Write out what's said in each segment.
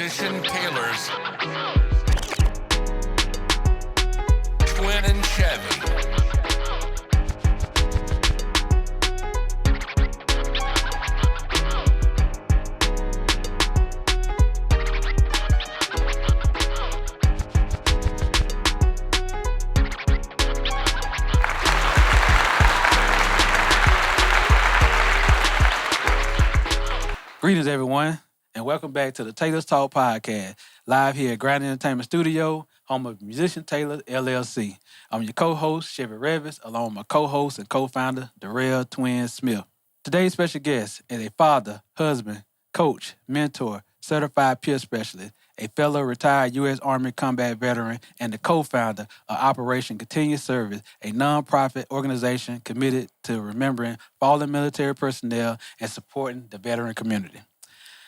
musician Tailor's Twin and Chevy. Greetings, everyone, and welcome back to the Tailor's Talk podcast, live here at Grind Entertainment Studio, home of Musician Tailor, LLC. I'm your co-host, Chevy Revis, along with my co-host and co-founder, Darrell Twin Smith. Today's special guest is a father, husband, coach, mentor, certified peer specialist, a fellow retired U.S. Army combat veteran, and the co-founder of Operation Continuous Service, a nonprofit organization committed to remembering fallen military personnel and supporting the veteran community.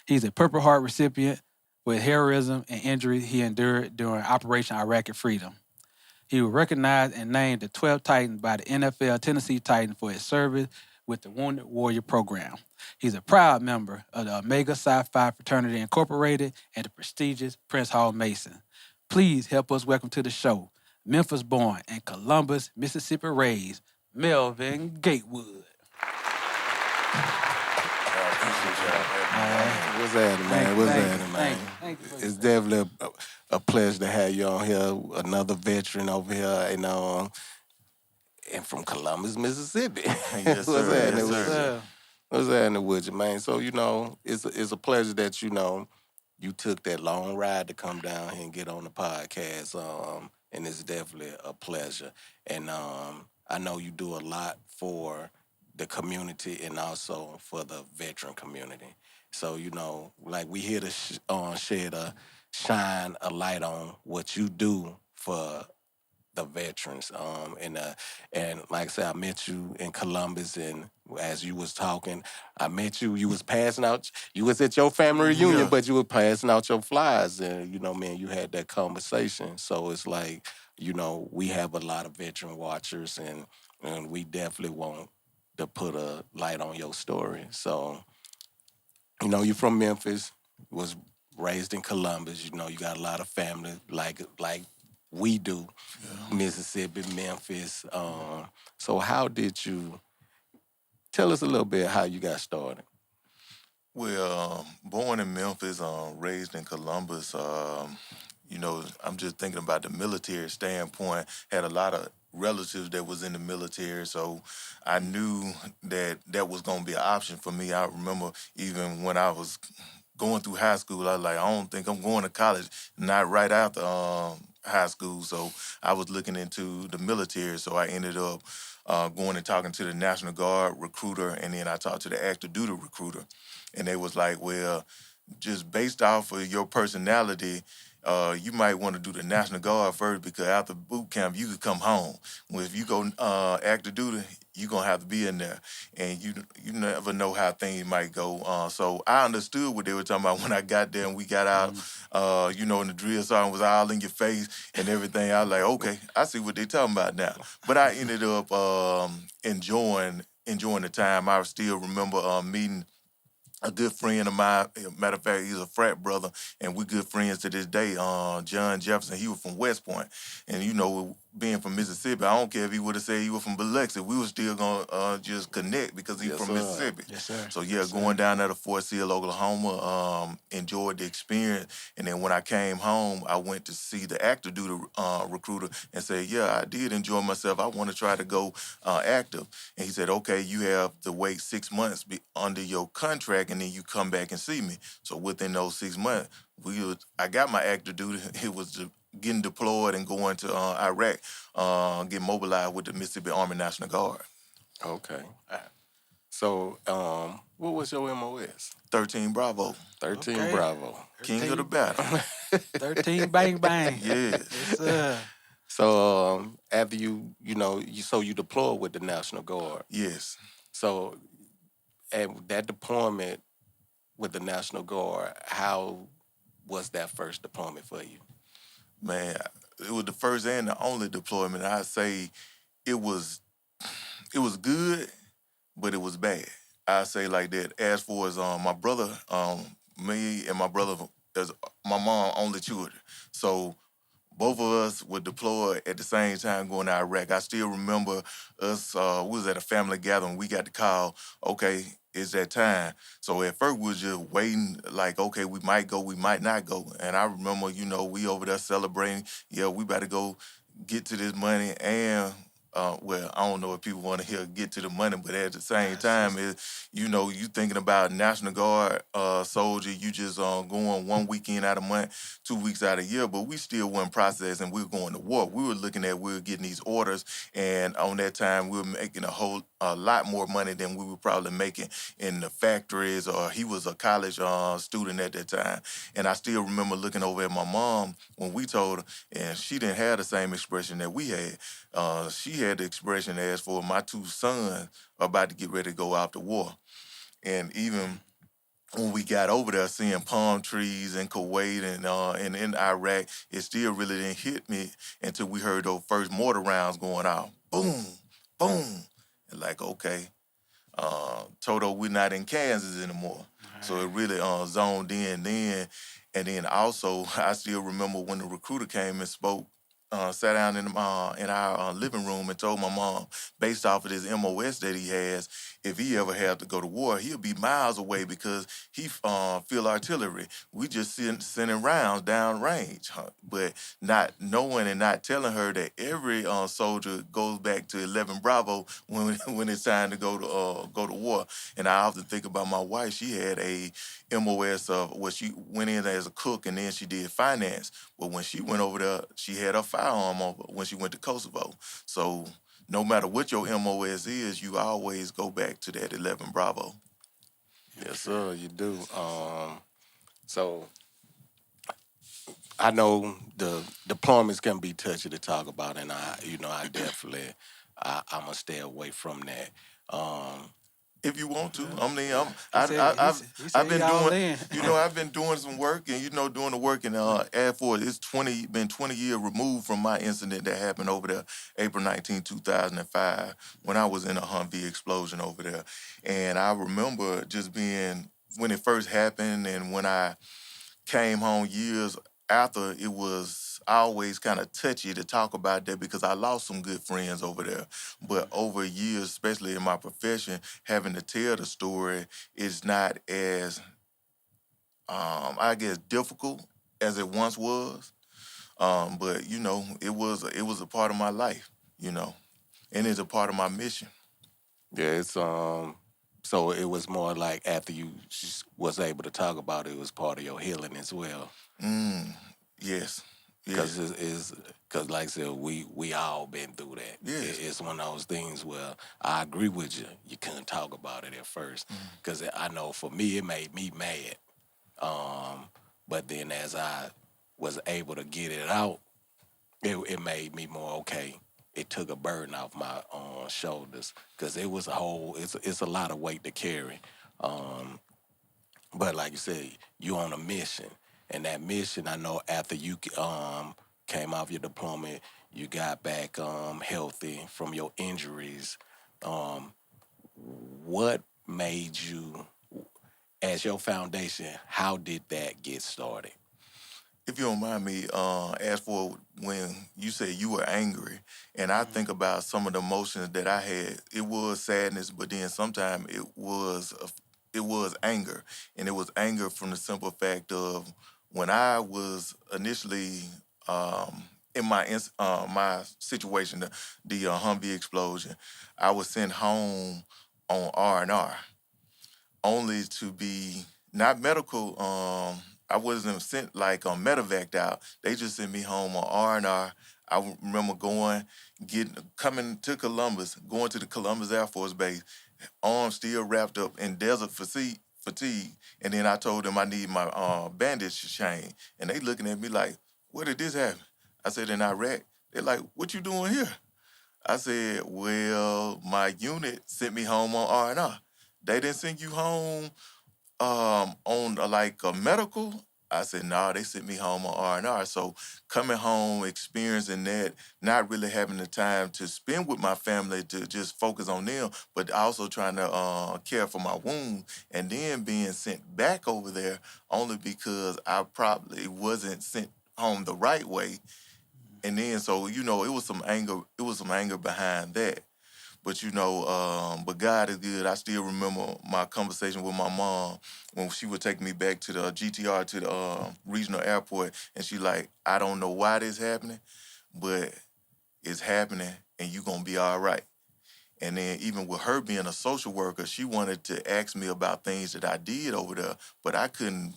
He's a Purple Heart recipient with heroism and injury he endured during Operation Iraqi Freedom. He was recognized and named the 12th Titan by the NFL Tennessee Titans for his service with the Wounded Warrior Program. He's a proud member of the Omega Psi Phi Fraternity Incorporated and the prestigious Prince Hall Mason. Please help us welcome to the show, Memphis-born and Columbus, Mississippi raised, Melvin Gatewood. What's happening, man? What's happening, man? Thank you. It's definitely a pleasure to have you on here. Another veteran over here, and from Columbus, Mississippi. Yes, sir. What's happening? Yes, sir. What's happening with you, man? So, it's a pleasure that, you took that long ride to come down here and get on the podcast. And it's definitely a pleasure. And I know you do a lot for the community and also for the veteran community. So, like we here to shine a light on what you do for the veterans. And like I said, I met you in Columbus, and as you was talking, I met you. You was passing out. You was at your family reunion, but you were passing out your flyers, and you had that conversation. So it's like, we have a lot of veteran watchers, and we definitely want to put a light on your story. So, you're from Memphis, was raised in Columbus. You got a lot of family like we do, Mississippi, Memphis. So how did you, tell us a little bit how you got started? Well, born in Memphis, raised in Columbus. I'm just thinking about the military standpoint. Had a lot of relatives that was in the military, so I knew that was going to be an option for me. I remember even when I was going through high school, I was like, I don't think I'm going to college, not right after high school. So I was looking into the military, so I ended up going and talking to the National Guard recruiter, and then I talked to the active duty recruiter. And they was like, well, just based off of your personality, you might want to do the National Guard first, because after boot camp, you could come home. Well, if you go active duty, you're going to have to be in there. And you never know how things might go. So I understood what they were talking about when I got there and we got out, and the drill sergeant was all in your face and everything. I was like, okay, I see what they're talking about now. But I ended up enjoying the time. I still remember meeting a good friend of mine. Matter of fact, he's a frat brother, and we're good friends to this day. John Jefferson, he was from West Point. And, being from Mississippi, I don't care if he would have said he was from Biloxi, we were still going to just connect because he's from Mississippi. Yes, sir. So, going down there to Fort Sill, Oklahoma, enjoyed the experience. And then when I came home, I went to see the active duty recruiter and said, yeah, I did enjoy myself. I want to try to go active. And he said, okay, you have to wait 6 months under your contract, and then you come back and see me. So within those 6 months, I got my active duty. It was getting deployed and going to Iraq, get mobilized with the Mississippi Army National Guard. Okay. So, what was your MOS? 13 Bravo. 13 Okay. Bravo. 13. King of the battle. 13 bang bang. Yes. Yes, sir. So, after you deployed with the National Guard. Yes. So, at that deployment with the National Guard, how was that first deployment for you? Man, it was the first and the only deployment. I'd say it was good, but it was bad. I say like that. As far as my brother, me and my brother there's my mom only children. So both of us were deployed at the same time going to Iraq. I still remember us, we was at a family gathering. We got the call, okay, it's that time. So at first we was just waiting, like, okay, we might go, we might not go. And I remember, we over there celebrating, yeah, we better go get to this money and well, I don't know if people want to hear get to the money, but at the same time, you thinking about National Guard soldier, you just going 1 weekend out of month, 2 weeks out of year, but we still weren't processing. We were going to war. We were looking at we were getting these orders, and on that time, we were making a lot more money than we were probably making in the factories. Or he was a college student at that time, and I still remember looking over at my mom when we told her, and she didn't have the same expression that we had. She had the expression as for my 2 sons are about to get ready to go out to war. And even when we got over there, seeing palm trees in Kuwait and in Iraq, it still really didn't hit me until we heard those first mortar rounds going out. Boom, boom. And like, okay, Toto, we're not in Kansas anymore. So it really zoned in then. And then also, I still remember when the recruiter came and spoke, sat down in our living room and told my mom, based off of this MOS that he has, if he ever had to go to war, he'll be miles away because he field artillery. We just sending rounds down range, but not knowing and not telling her that every soldier goes back to 11 Bravo when when it's time to go to war. And I often think about my wife. She had a MOS of she went in as a cook and then she did finance. But when she went over there, she had her firearm over when she went to Kosovo. So no matter what your MOS is, you always go back to that 11 Bravo. Yes, sir, you do. So I know the deployments can be touchy to talk about, and I definitely, I'm gonna stay away from that. Um, If you want to, I mean, He I've said he been all doing, in. I've been doing some work, and doing the work in Air Force. It's been 20 years removed from my incident that happened over there, April 2005, when I was in a Humvee explosion over there, and I remember just being when it first happened, and when I came home years after, it was always kind of touchy to talk about that because I lost some good friends over there. But over years, especially in my profession, having to tell the story is not as, I guess, difficult as it once was. But it was a part of my life, and it's a part of my mission. yeah, it's so it was more like after you was able to talk about it, it was part of your healing as well. Mm, yes, Cause yes, cause like I said, we all been through that. yes. It's one of those things where I agree with you. You couldn't talk about it at first, cause I know for me it made me mad. But then as I was able to get it out, it made me more okay. It took a burden off my shoulders, cause it was it's a lot of weight to carry. Um, but like you said, you on a mission, and that mission, I know after you came off your deployment, you got back healthy from your injuries. Um, what made you, as your foundation? How did that get started? If you don't mind me, ask for when you say you were angry, and I think about some of the emotions that I had. It was sadness, but then sometimes it was anger, and it was anger from the simple fact of when I was initially in my situation, the Humvee explosion. I was sent home on R&R only to be not medical. I wasn't sent like medevaced out. They just sent me home on R&R. I remember coming to Columbus, going to the Columbus Air Force Base, arms still wrapped up in desert fatigue. And then I told them I need my bandage chain, and they looking at me like, "Where did this happen?" I said, "In Iraq." They're like, "What you doing here?" I said, "Well, my unit sent me home on R&R. They didn't send you home on like a medical." I said, no, they sent me home on R&R. So coming home, experiencing that, not really having the time to spend with my family to just focus on them, but also trying to care for my wound, and then being sent back over there only because I probably wasn't sent home the right way. And then, so, you know, it was some anger behind that. But but God is good. I still remember my conversation with my mom when she would take me back to the GTR to the regional airport, and she like, I don't know why this happening, but it's happening, and you gonna be all right. And then even with her being a social worker, she wanted to ask me about things that I did over there, but I couldn't.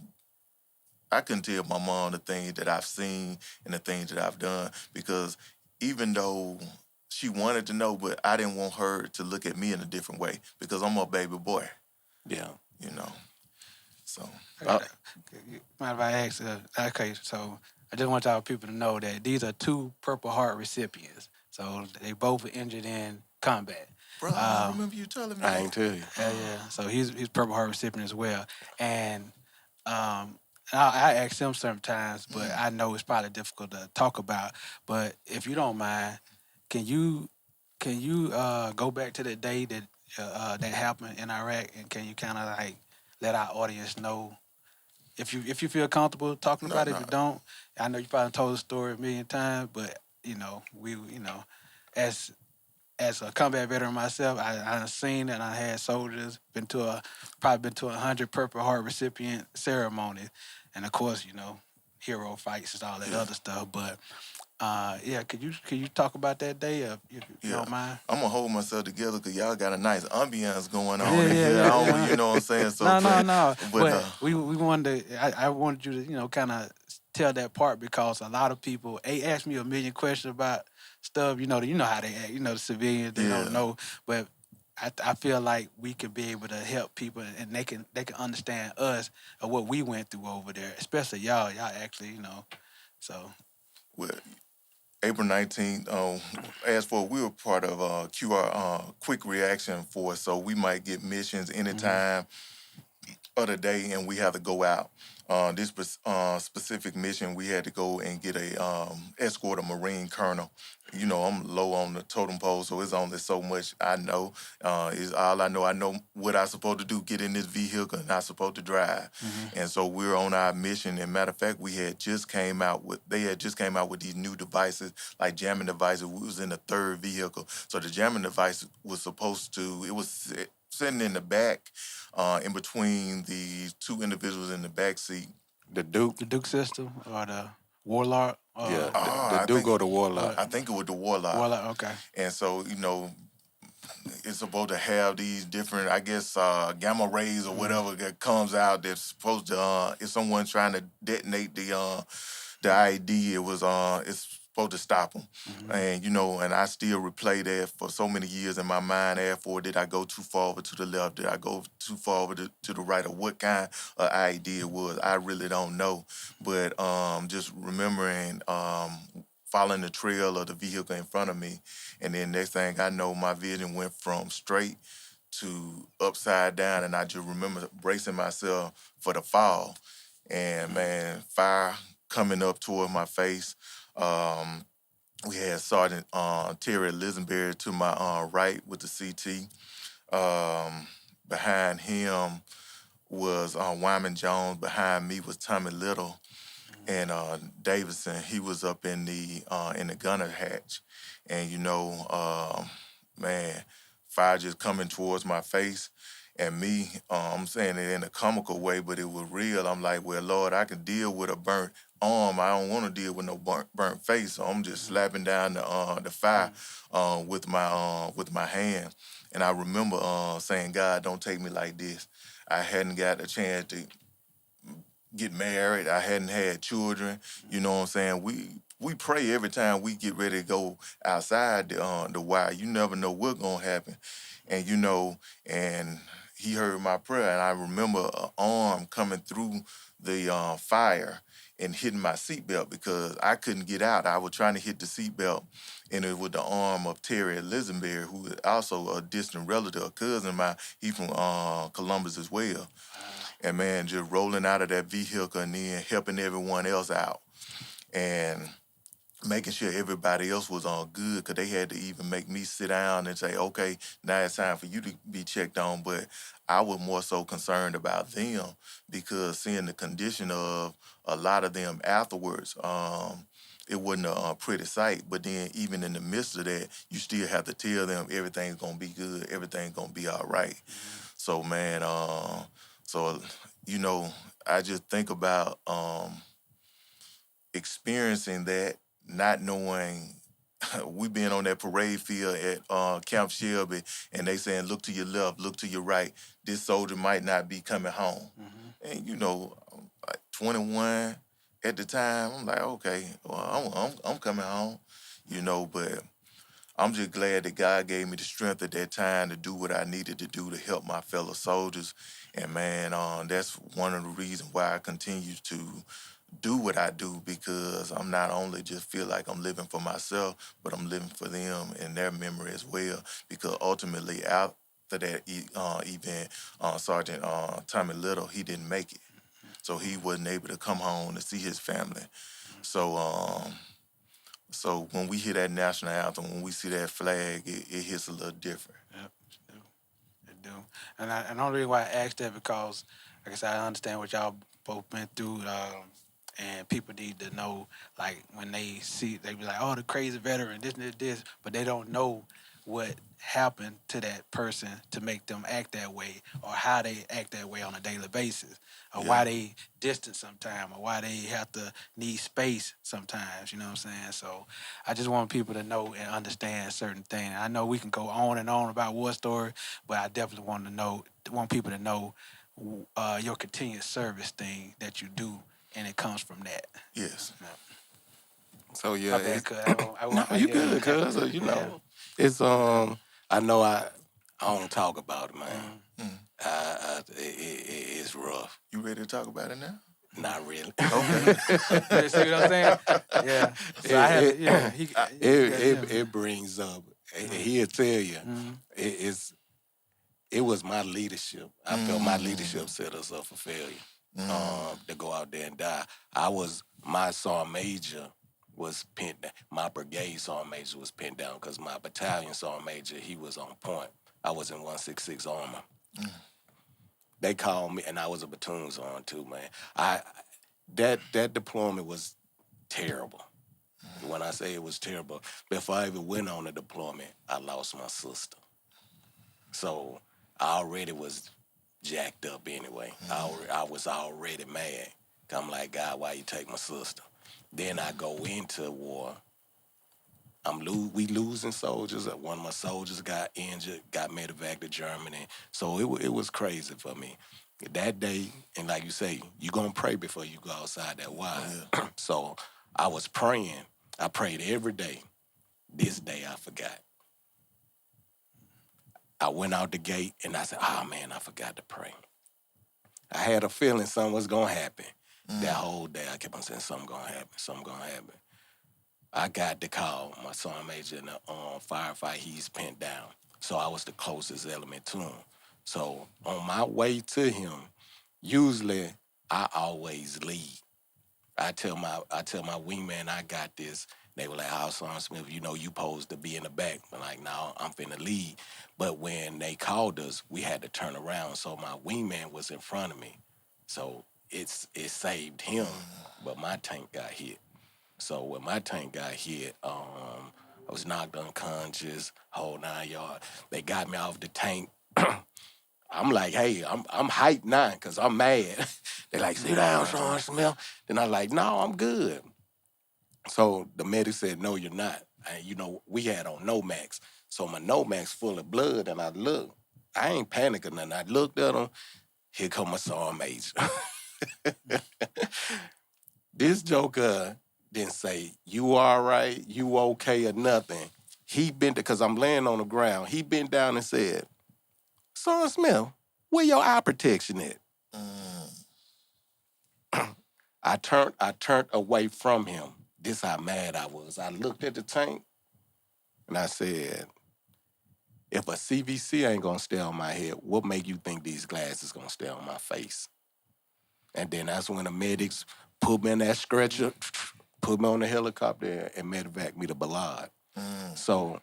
I couldn't tell my mom the things that I've seen and the things that I've done, because even though she wanted to know, but I didn't want her to look at me in a different way because I'm a baby boy, Yeah. you know. So Mind if I ask? Okay, so I just want y'all people to know that these are two Purple Heart recipients. So they both were injured in combat. bro, I don't remember you telling me I that. ain't tell you. Yeah. So he's Purple Heart recipient as well. And I ask him sometimes, but I know it's probably difficult to talk about. But if you don't mind, can you go back to the day that that happened in Iraq, and can you kind of like let our audience know if you feel comfortable talking about it? No. If you don't, I know you probably told the story a million times, but as a combat veteran myself, I've seen and I had soldiers probably been to 100 Purple Heart recipient ceremonies, and of course, hero fights and all that Yeah. other stuff. But yeah, could you talk about that day if you Yeah, don't mind? I'm gonna hold myself together because y'all got a nice ambiance going on Yeah, in yeah, here. yeah, I don't, yeah. you know what I'm saying? So, No. but But we wanted to. I wanted you to kind of tell that part because a lot of people they ask me a million questions about stuff. You know how they act. The civilians they Yeah. don't know, but. I feel like we could be able to help people and they can understand us or what we went through over there, especially y'all. Y'all actually, so Well, April 19th, as for we were part of QR Quick Reaction Force, so we might get missions anytime of the day, and we have to go out. This specific mission, we had to go and get a escort a Marine colonel. I'm low on the totem pole, so it's only so much I know. Is all I know. I know what I'm supposed to do: get in this vehicle, and I'm supposed to drive. And so we're on our mission. And matter of fact, they had just came out with these new devices, like jamming devices. We was in the third vehicle, so the jamming device was it was sitting in the back, in between the two individuals in the back seat. The Duke. the Duke system or the Warlock. Yeah. I The Duke think or the Warlock. I think it was the Warlock. Warlock. Okay. And so, it's supposed to have these different, I guess, gamma rays or whatever that comes out that's supposed to, if someone's trying to detonate the ID, it's supposed to stop them. And, and I still replay that for so many years in my mind. Therefore, did I go too far over to the left? Did I go too far over to the right? Or what kind of ID it was? I really don't know. But just remembering following the trail of the vehicle in front of me. And then next thing I know, my vision went from straight to upside down. And I just remember bracing myself for the fall. And man, fire coming up toward my face. We had Sergeant Terry Lisenberry to my right with the CT. Behind him was Wyman Jones. Behind me was Tommy Little. And Davidson, he was up in the gunner hatch. And, man, fire just coming towards my face. And me, I'm saying it in a comical way, but it was real. I'm like, well, Lord, I can deal with a burnt arm. I don't want to deal with no burnt face. So I'm just slapping down the fire with my hand. And I remember saying, God, don't take me like this. I hadn't got a chance to get married. I hadn't had children. You know what I'm saying? We pray every time we get ready to go outside the wire. You never know what's gonna happen. And and he heard my prayer, and I remember an arm coming through the fire and hitting my seatbelt because I couldn't get out. I was trying to hit the seatbelt, and it was the arm of Terry Lisenberry, who is also a distant relative, a cousin of mine. He's from Columbus as well. And man, just rolling out of that vehicle and then helping everyone else out. And making sure everybody else was on good, because they had to even make me sit down and say, okay, now it's time for you to be checked on. But I was more so concerned about them, because seeing the condition of a lot of them afterwards, it wasn't a pretty sight. But then even in the midst of that, you still have to tell them everything's going to be good, everything's going to be all right. So, man, so, you know, I just think about experiencing that, not knowing. We been on that parade field at Camp Shelby, and they saying, look to your left, look to your right. This soldier might not be coming home. And, you know, I'm like 21 at the time. I'm like, okay, well, I'm coming home, you know, but I'm just glad that God gave me the strength at that time to do what I needed to do to help my fellow soldiers. And, man, that's one of the reasons why I continue to do what I do, because I'm not only just feel like I'm living for myself, but I'm living for them and their memory as well. Because ultimately, after that event, Sergeant Tommy Little, he didn't make it, so he wasn't able to come home to see his family. So when we hear that national anthem, when we see that flag, it hits a little different. Yep, it do. And the only reason why I asked that, because, like I said, I understand what y'all both been through, and people need to know, like, when they see, they be like, oh, the crazy veteran, this, but they don't know what happened to that person to make them act that way, or how they act that way on a daily basis, or why they distant sometimes, or why they have to need space sometimes, you know what I'm saying? So I just want people to know and understand certain things. I know we can go on and on about war story, but I definitely want people to know your continued service thing that you do, and it comes from that. Yes. Yeah. So My yeah, bad, it's, cuz. no, you good, cuz you know, it's I know I don't talk about it, man. It's rough. You ready to talk about it now? Not really. Okay. You see what I'm saying? Yeah. So I had to, yeah. It brings up. He'll tell you. It, it was my leadership. I felt my leadership set us up for failure. To go out there and die. My sergeant major was pinned down. My brigade sergeant major was pinned down because my battalion sergeant major, he was on point. I was in 166 Armor. They called me, and I was a platoon sergeant too, man. That deployment was terrible. When I say it was terrible, before I even went on the deployment, I lost my sister. So I already was jacked up anyway. I was already mad. I'm like, God, why you take my sister? Then I go into war. We losing soldiers. One of my soldiers got injured, got medevac to Germany. So it was crazy for me. That day, and like you say, you gonna pray before you go outside that wide. So I was praying. I prayed every day. This day I forgot. I went out the gate and I said, oh man, I forgot to pray. I had a feeling something was gonna happen. That whole day I kept on saying something gonna happen. I got the call. My sergeant major in the firefight, he's pinned down. So I was the closest element to him. So on my way to him, usually I always lead. I tell my wingman I got this. They were like, "Oh, Sergeant Smith, you know you supposed to be in the back." I'm like, "No, I'm finna lead." But when they called us, we had to turn around. So my wingman was in front of me. So it saved him, but my tank got hit. So when my tank got hit, I was knocked unconscious, whole 9 yards. They got me off the tank. I'm like, hey, I'm hyped now because I'm mad. They like, sit down, Sergeant Smith. Then I'm like, no, I'm good. So the medic said, no, you're not. And, you know, we had on Nomax. So my Nomax full of blood, and I looked. I ain't panicking nothing. I looked at him. Here come my sergeant major. This joker didn't say, you all right, you okay, or nothing. He bent, because I'm laying on the ground. He bent down and said, Sergeant Smith, where your eye protection at? I turned away from him. This how mad I was. I looked at the tank and I said, if a CVC ain't gonna stay on my head, what make you think these glasses gonna stay on my face? And then that's when the medics put me in that stretcher, put me on the helicopter, and medevac me to Ballard. So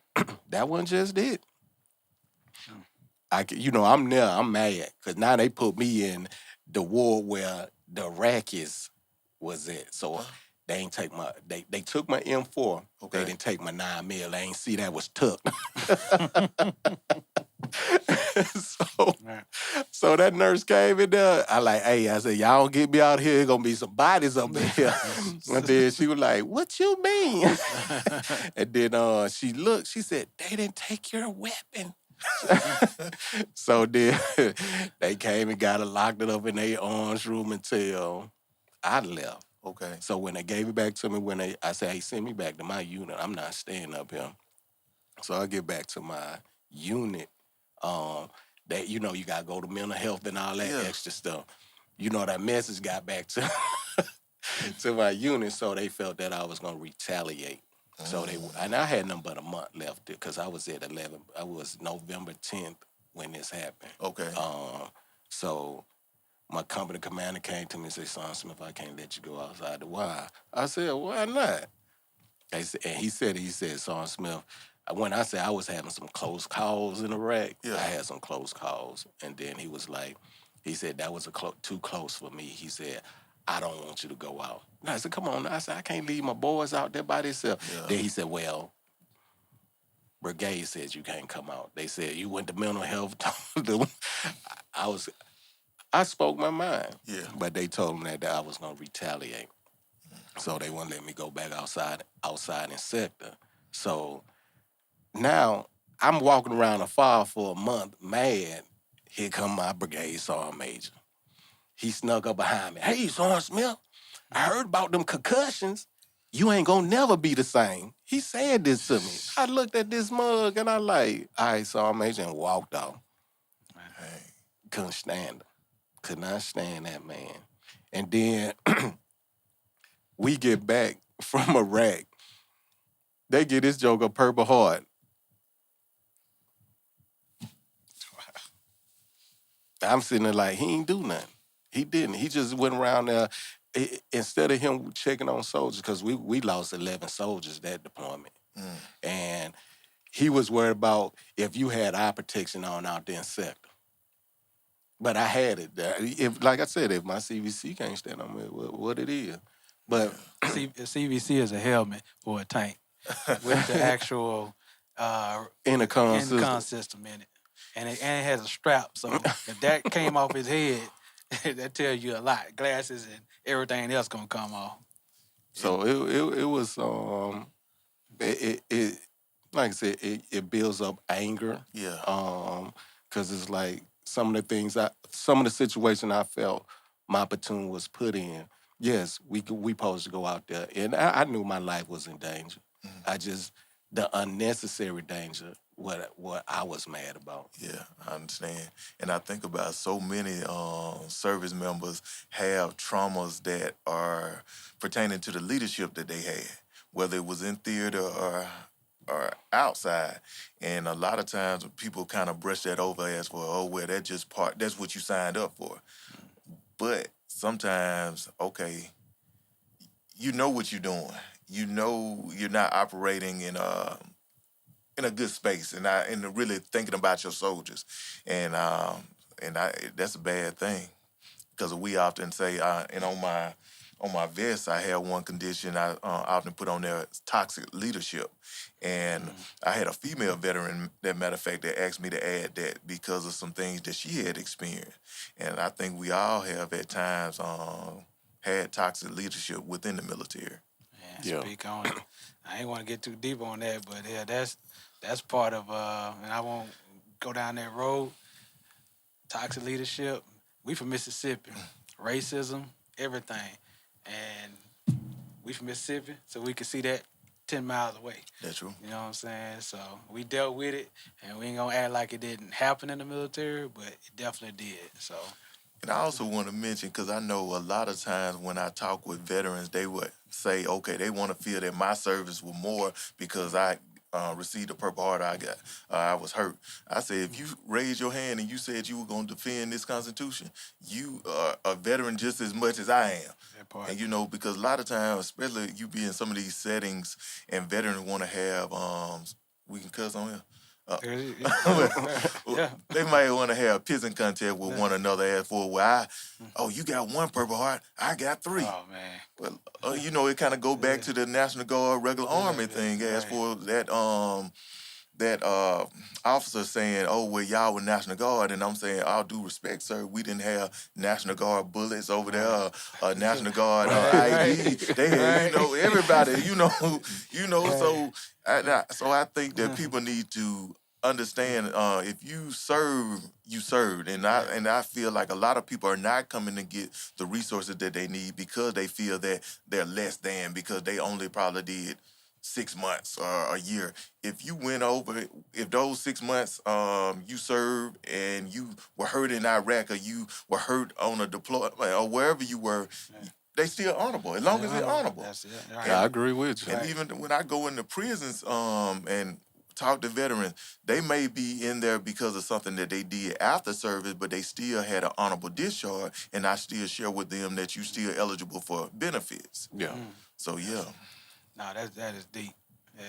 that wasn't just it. I'm there. I'm mad because now they put me in the ward where the Iraqis was at. So they ain't take my. They took my M4. Okay. They didn't take my 9mm. They ain't see that was tucked. so, so that nurse came in there. I said, y'all don't get me out here. There's gonna be some bodies up here. And then she was like, what you mean? And then she looked. She said, they didn't take your weapon. So then they came and got it, locked it up in their arms room until I left. Okay. So when they gave it back to me, I said, hey, send me back to my unit. I'm not staying up here. So I get back to my unit. That you gotta go to mental health and all that extra stuff. That message got back to to my unit, so they felt that I was gonna retaliate. So and I had nothing but a month left because I was at 11. I was November 10th when this happened. Okay. So my company commander came to me and said, Son Smith, I can't let you go outside the wire. I said, why not? And he said, Son Smith, when I said I was having some close calls in Iraq, I had some close calls. And then he was like, he said, that was too close for me. He said, I don't want you to go out. And I said, come on. I said, I can't leave my boys out there by themselves. Yeah. Then he said, well, brigade says you can't come out. They said, you went to mental health. I spoke my mind. Yeah. But they told me that I was going to retaliate. So they wouldn't let me go back outside in sector. So now I'm walking around a fire for a month, mad. Here come my brigade sergeant major. He snuck up behind me. Hey, Sergeant Smith, I heard about them concussions. You ain't gonna never be the same. He said this to me. I looked at this mug and I like, all right, Sergeant Major, and walked off. Hey, couldn't stand him. Could not stand that man. And then we get back from Iraq. They get this joke a Purple Heart. I'm sitting there like, he ain't do nothing. He didn't. He just went around there. Instead of him checking on soldiers, because we lost 11 soldiers that deployment. And he was worried about if you had eye protection on out there in sector. But I had it. Like I said, if my CVC can't stand on me, what it is. But CVC is a helmet for a tank with the actual intercom system in it. And it has a strap, so if that came off his head, that tells you a lot. Glasses and everything else gonna come off. So it was it like I said, it builds up anger. Yeah. Because it's like some of the situation I felt my platoon was put in. Yes, we supposed to go out there, and I knew my life was in danger. I just the unnecessary danger. What I was mad about. Yeah, I understand. And I think about so many service members have traumas that are pertaining to the leadership that they had, whether it was in theater or outside. And a lot of times people kind of brush that over as, well, that's what you signed up for. But sometimes, okay, you know what you're doing. You know you're not operating in a good space and really thinking about your soldiers. And that's a bad thing. Because we often say, and on my vest, I have one condition I often put on there, toxic leadership. And I had a female veteran, that matter of fact, that asked me to add that because of some things that she had experienced. And I think we all have at times had toxic leadership within the military. Yeah, speak on it. I ain't want to get too deep on that, but yeah, that's part of, and I won't go down that road. Toxic leadership. We from Mississippi. Racism, everything. And we from Mississippi, so we can see that 10 miles away. That's true. You know what I'm saying? So we dealt with it, and we ain't going to act like it didn't happen in the military, but it definitely did. So. And I also want to mention, because I know a lot of times when I talk with veterans, they would say, okay, they want to feel that my service was more because I received a Purple Heart, I was hurt. I said, if you raised your hand and you said you were going to defend this Constitution, you are a veteran just as much as I am. That part. And, you know, because a lot of times, especially you be in some of these settings and veterans want to have, we can cuss on here? Yeah. They might want to have pissing contest with one another as for, oh, you got one Purple Heart, I got 3. Oh, man. Well, you know, it kind of go back to the National Guard regular Army thing as for that officer saying, oh, well, y'all were National Guard, and I'm saying, all due respect, sir, we didn't have National Guard bullets over there, National Guard ID. They had, you know, everybody, you know, so I think that people need to understand if you serve, you served, and I feel like a lot of people are not coming to get the resources that they need because they feel that they're less than because they only probably did 6 months or a year. If you went over, if those 6 months you served and you were hurt in Iraq or you were hurt on a deployment or wherever you were, they still honorable as long as they're honorable. That's it. Right. I agree with you. And even when I go into prisons and talk to veterans, they may be in there because of something that they did after service, but they still had an honorable discharge, and I still share with them that you still eligible for benefits. Yeah. So, yeah. No, that is deep. Yeah.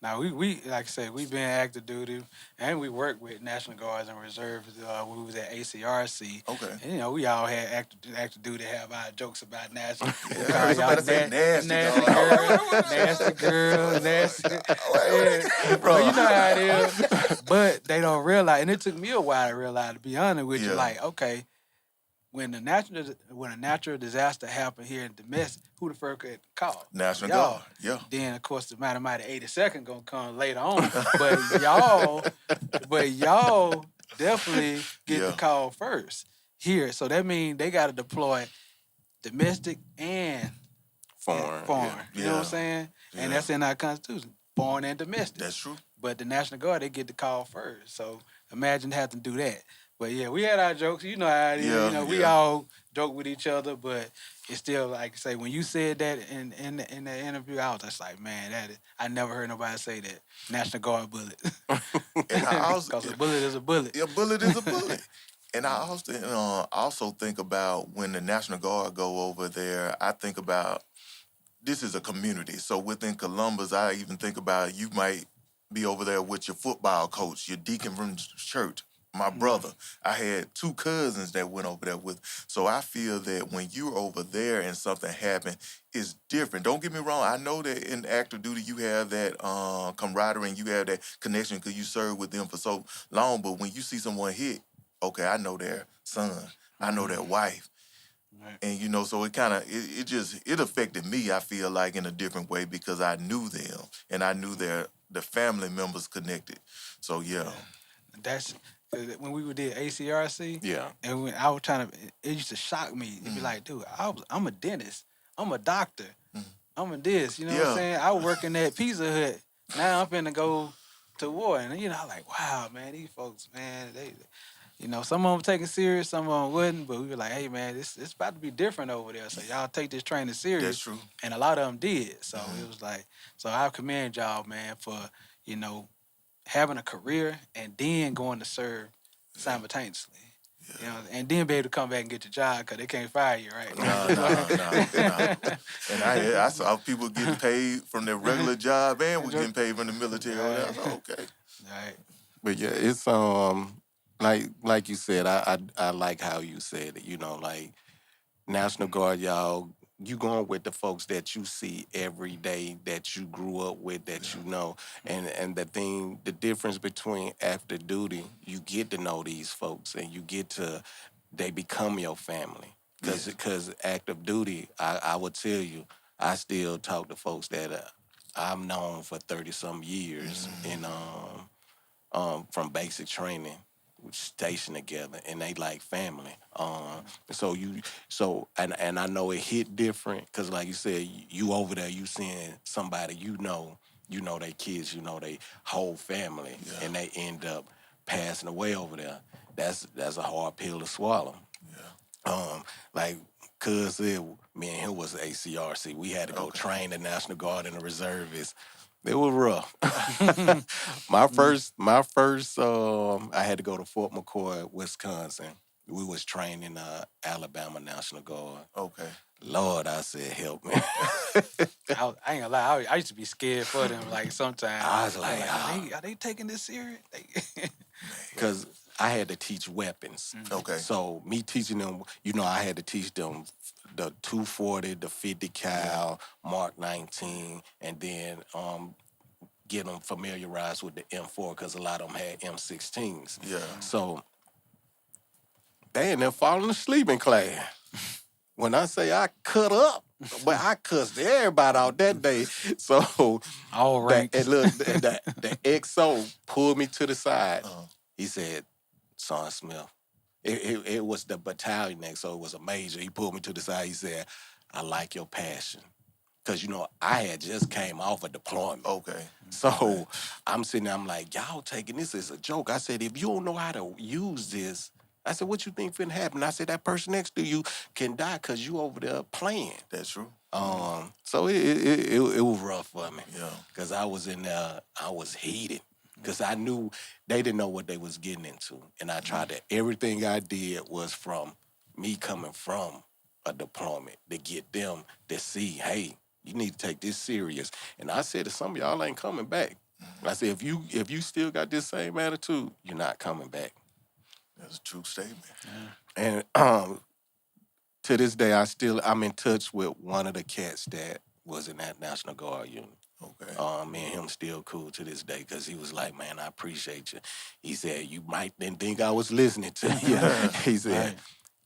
Now we like I said, we've been active duty and we work with National Guards and Reserves. We was at ACRC. Okay. And, you know, we all had active duty, have our jokes about National. Yeah, somebody say nasty girl, nasty. Yeah. Bro, you know how it is. But they don't realize, and it took me a while to realize, to be honest with you, like, okay, when a natural disaster happened here in domestic, who the first could call? National y'all. Guard. Yeah. Then of course the mighty 82nd gonna come later on. but y'all definitely get the call first here. So that means they gotta deploy domestic and foreign. You know what I'm saying? Yeah. And that's in our Constitution. Foreign and domestic. That's true. But the National Guard, they get the call first. So imagine having to do that. But yeah, we had our jokes. You know how it is. Yeah, you know, we all joke with each other, but it's still like say when you said that in the interview, I was just like, man, I never heard nobody say that. National Guard bullet. And I also, because a bullet is a bullet. A bullet is a bullet. And I also think about when the National Guard go over there, I think about this is a community. So within Columbus, I even think about you might be over there with your football coach, your deacon from church, my brother. I had 2 cousins that went over there with. So I feel that when you're over there and something happened, it's different. Don't get me wrong. I know that in active duty you have that camaraderie and you have that connection because you served with them for so long. But when you see someone hit, okay, I know their son. I know their wife. Right. And, you know, so it kind of, it affected me, I feel like, in a different way because I knew them and I knew the family members connected. So, yeah. That's, when we did ACRC, and when I was trying to, it used to shock me. It'd be like, dude, I'm a dentist. I'm a doctor. I'm a this. You know what I'm saying? I was working at Pizza Hut. Now I'm finna go to war. And, you know, I'm like, wow, man, these folks, man, they, you know, some of them take it serious, some of them wouldn't. But we were like, hey, man, it's about to be different over there. So y'all take this training serious. That's true. And a lot of them did. So it was like, so I commend y'all, man, for, you know, having a career and then going to serve simultaneously. Yeah. You know, and then be able to come back and get your job because they can't fire you, right? No. And I saw people getting paid from their regular job and was getting paid from the military. I was like, okay. Right. But yeah, it's like you said, I like how you said it, you know, like National Guard, y'all, you going with the folks that you see every day, that you grew up with, that you know. And the difference between active duty, you get to know these folks and they become your family. Because active duty, I would tell you, I still talk to folks that I've known for 30-some years and from basic training, stationed together, and they like family. And I know it hit different because, like you said, you over there, you seeing somebody you know they kids, you know they whole family, and they end up passing away over there. That's a hard pill to swallow. Yeah. Like Cuz said, me and him was ACRC. We had to go train the National Guard and the reservists. It was rough. My first, I had to go to Fort McCoy, Wisconsin. We was training Alabama National Guard. Okay. Lord, I said, help me. I ain't gonna lie. I used to be scared for them. Like sometimes I was like, are they taking this serious? because I had to teach weapons. Okay. So me teaching them, I had to teach them the 240, the 50 cal, Mark 19, and then get them familiarized with the M4 because a lot of them had M16s. Yeah. So they ended up falling asleep in class. When I say I cut up, but I cussed everybody out that day. So All ranks. and look, the XO pulled me to the side. He said, "Son Smith," it was the battalion XO. It was a major. He pulled me to the side. He said, "I like your passion." Because, I had just came off a deployment. Okay. So I'm sitting there, I'm like, y'all taking this as a joke. I said, if you don't know how to use this, I said, what you think finna happen? I said, that person next to you can die because you over there playing. That's true. So it was rough for me. Yeah. Because I was in there, I was heated. Because I knew they didn't know what they was getting into. And I tried to, everything I did was from me coming from a deployment to get them to see, hey, you need to take this serious. And I said to some of y'all ain't coming back. I said, if you still got this same attitude, you're not coming back. That's a true statement. And to this day, I'm in touch with one of the cats that was in that National Guard unit. Okay. Me and him still cool to this day because he was like, man, I appreciate you. He said, you might didn't think I was listening to you. He said,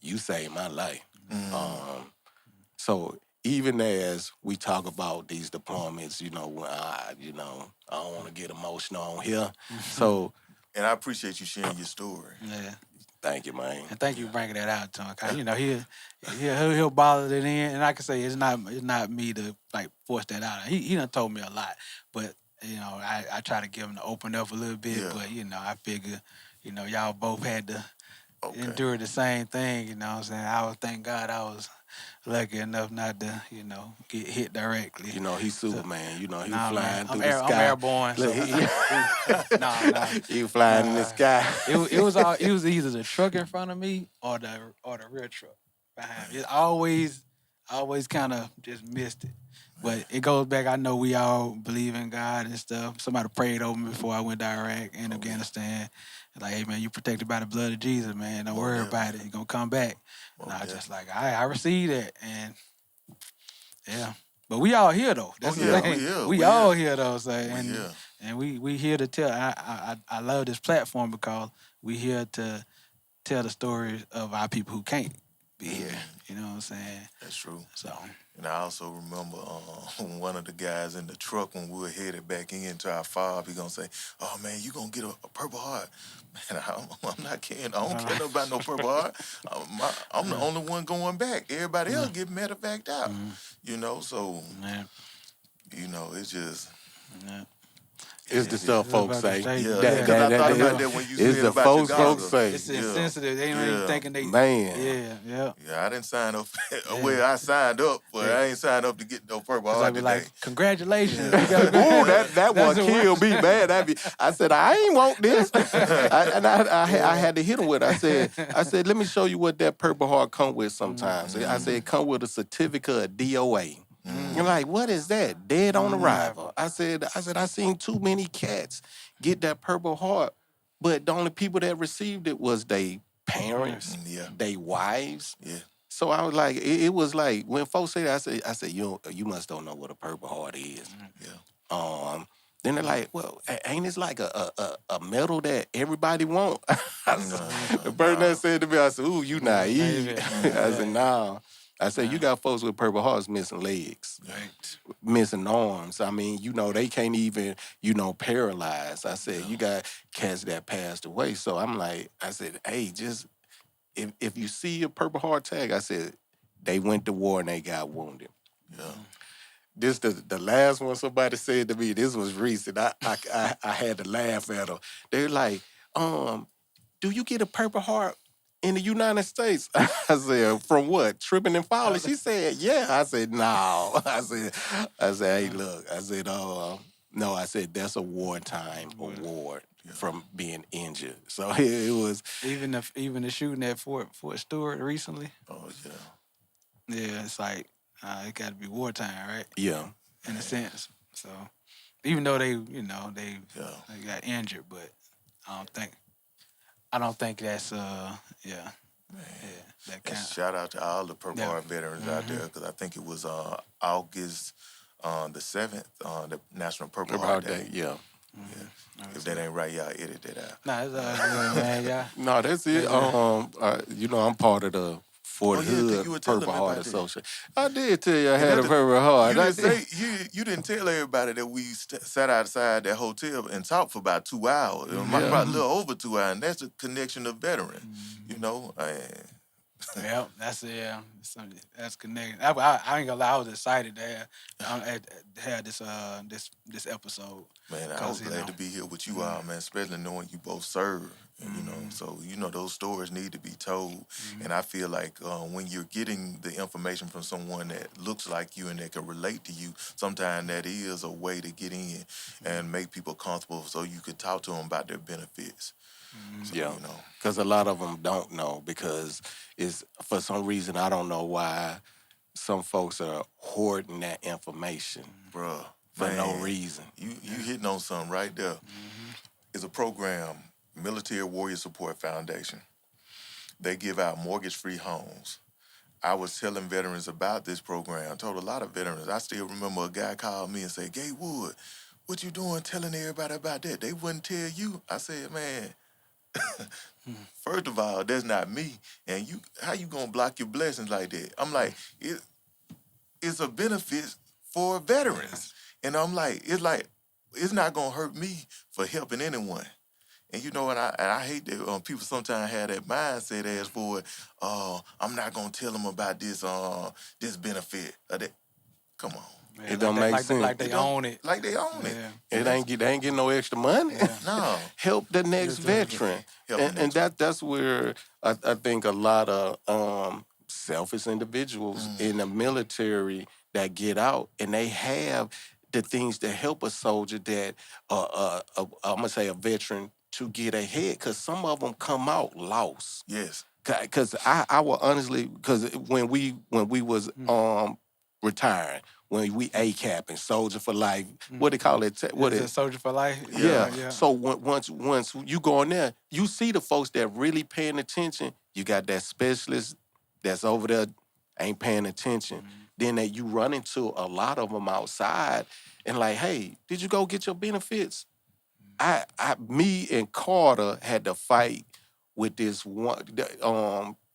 you saved my life. So even as we talk about these deployments, I don't want to get emotional on here. So, and I appreciate you sharing your story. Yeah. Thank you, man. And thank you for bringing that out to him. 'Cause, he'll bother it in, and I can say it's not me to like force that out. He done told me a lot, but I try to give him to open up a little bit. Yeah. But I figure, y'all both had to Okay. endure the same thing. You know what I'm saying? Thank God I was lucky enough not to get hit directly. He's Superman. He Nah, flying man. through I'm the sky. airborne. Look, Nah. he flying in the sky. It was either the truck in front of me or the rear truck behind me. It always kind of just missed it. But it goes back. I know we all believe in God and stuff. Somebody prayed over me before I went to Iraq and Afghanistan. Like, hey man, you protected by the blood of Jesus, man. Don't worry about it. You're gonna come back. And I was just like, I received that, and yeah. But we all here though. That's the thing. We all here though. So and we here to tell. I love this platform because we here to tell the stories of our people who can't be here. You know what I'm saying? That's true. So. And I also remember one of the guys in the truck when we were headed back into our fob, he gonna say, "Oh man, you gonna get a Purple Heart?" Man, I'm not kidding. I don't care about no Purple Heart. I'm the only one going back. Everybody else get medevaced out. So it's just. It's the stuff folks say. Yeah, because I thought about that when you said the about your folks say. It's insensitive. They ain't even thinking they... Man. Yeah. Yeah, I didn't sign up. Well, I signed up, but I ain't signed up to get no Purple Heart today. Like, congratulations. Ooh, that one killed me, man. I said, I ain't want this. I had to hit him with it. I said, let me show you what that Purple Heart come with sometimes. I said, it come with a certificate of DOA. You're like, what is that? Dead on arrival. I said, I seen too many cats get that Purple Heart, but the only people that received it was they parents, they wives. Yeah. So I was like, it was like when folks say that, I said, you must don't know what a Purple Heart is. Yeah. Then they're like, well, ain't this like a medal that everybody want? The person that said to me, I said, ooh, you naive. I said, no. I said, you got folks with Purple Hearts missing legs, missing arms. I mean, they can't even, paralyze. I said, you got cats that passed away. So I'm like, I said, hey, just, if you see a Purple Heart tag, I said, they went to war and they got wounded. Yeah. This the last one somebody said to me, this was recent. I had to laugh at them. They're like, do you get a Purple Heart in the United States? I said, from what? Tripping and falling? She said, yeah. I said, no. I said, hey, look. I said, No, I said that's a wartime award from being injured. So it was, Even the shooting at Fort Stewart recently. Oh yeah. Yeah, it's like it got to be wartime, right? yeah. In a sense. So even though they Yeah. they got injured, but I don't think that's yeah that And kind. shout out to all the Purple Yeah. Heart veterans out there, because I think it was August the 7th, the National Purple Heart Day. Yeah. If that ain't right, y'all edit that out. Nah, it's all good, man. Yeah. No, that's it. I'm part of the Fort Oh, yeah, Hood you were telling Purple me Heart about that. Association. I did tell you I And had a that- Purple Heart. You I didn't did. say you didn't tell everybody that we sat outside that hotel and talked for about 2 hours. Yeah. About a little over 2 hours, and that's a connection of veterans. You know, Yeah, that's connected. I ain't gonna lie, I was excited to have this episode. man, I 'Cause, was glad to be here with you all, man, especially knowing you both serve. And, so those stories need to be told. And I feel like when you're getting the information from someone that looks like you and that can relate to you, sometimes that is a way to get in and make people comfortable so you could talk to them about their benefits. So, Yeah, because a lot of them don't know, because it's for some reason, I don't know why some folks are hoarding that information bruh, for no man, reason. You hitting on something right there. It's a program, Military Warrior Support Foundation. They give out mortgage-free homes. I was telling veterans about this program. I told a lot of veterans. I still remember a guy called me and said, Gatewood, what you doing telling everybody about that? They wouldn't tell you. I said, man, first of all, that's not me. And how you gonna block your blessings like that? I'm like, it's a benefit for veterans. And I'm like, it's not gonna hurt me for helping anyone. And and I hate that people sometimes have that mindset as for, I'm not gonna tell them about this benefit or that. Come on. Yeah, It don't make sense. Like they own it. Like they own it. Yeah. They ain't getting no extra money. No. Help the next veteran. And that's where I think a lot of selfish individuals in the military that get out and they have the things that help a soldier that I'm gonna say a veteran to get ahead, because some of them come out lost. Yes. Because I will honestly, because when we was retiring, when we ACAPing, Soldier for Life, what they call it? What Is it? it Soldier for Life? Yeah. So once you go in there, you see the folks that really paying attention. You got that specialist that's over there ain't paying attention. Then you run into a lot of them outside and like, hey, did you go get your benefits? Me and Carter had to fight with this one.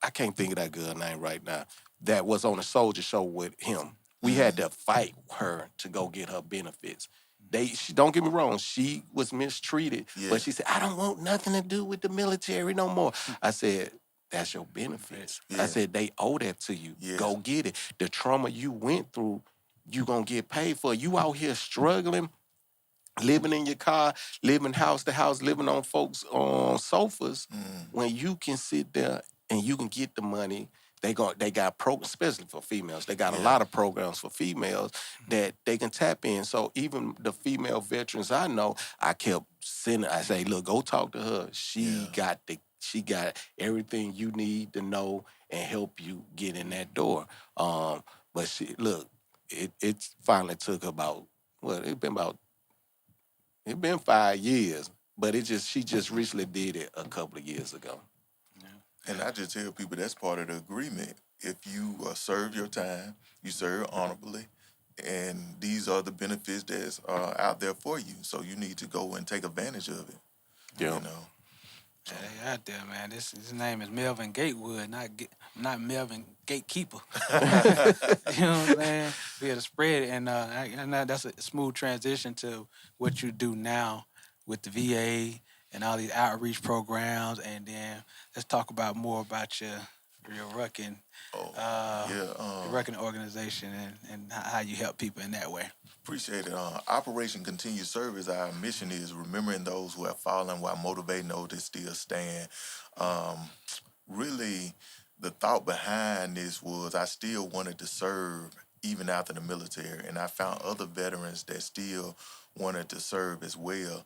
I can't think of that girl name right now. That was on a soldier show with him. We had to fight her to go get her benefits. Don't get me wrong, she was mistreated, but she said, I don't want nothing to do with the military no more. I said, that's your benefits. I said, they owe that to you. Go get it. The trauma you went through, you gonna get paid for. You out here struggling, living in your car, living house to house, living on folks on sofas, when you can sit there and you can get the money. They got programs, especially for females. They got a lot of programs for females that they can tap in. So even the female veterans I know, I kept sending. I say, look, go talk to her. She got everything you need to know and help you get in that door. But it finally took about it's been 5 years, but she just recently did it a couple of years ago. And I just tell people that's part of the agreement. If you serve your time, you serve honorably, and these are the benefits that's out there for you. So you need to go and take advantage of it. Yeah. Yeah, they out there, man. His name is Melvin Gatewood, not Melvin Gatekeeper. You know what I'm saying? We had to spread it, and that's a smooth transition to what you do now with the VA and all these outreach programs, and then let's talk more about your rucking, your rucking organization and how you help people in that way. Appreciate it. Operation Continued Service, our mission is remembering those who have fallen while motivating those that still stand. Really, the thought behind this was I still wanted to serve even after the military. And I found other veterans that still wanted to serve as well.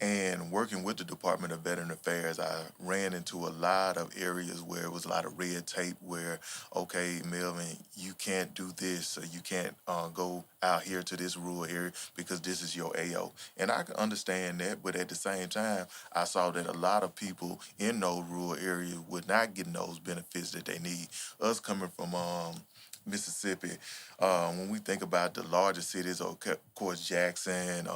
And working with the Department of Veteran Affairs, I ran into a lot of areas where it was a lot of red tape where, okay, Melvin, you can't do this, or you can't go out here to this rural area because this is your AO. And I can understand that, but at the same time, I saw that a lot of people in those rural areas were not getting those benefits that they need. Us coming from Mississippi, when we think about the larger cities, of course, Jackson,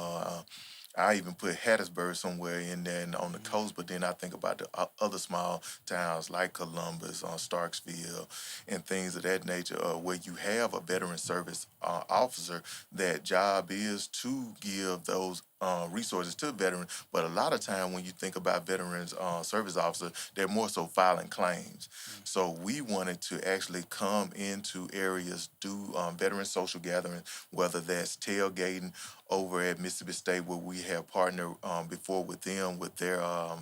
I even put Hattiesburg somewhere in there and on the coast, but then I think about the other small towns like Columbus, Starksville, and things of that nature, where you have a veteran service officer that job is to give those resources to veterans. But a lot of time when you think about veterans service officers, they're more so filing claims. So we wanted to actually come into areas, do veteran social gatherings, whether that's tailgating over at Mississippi State, where we have partnered before with them with their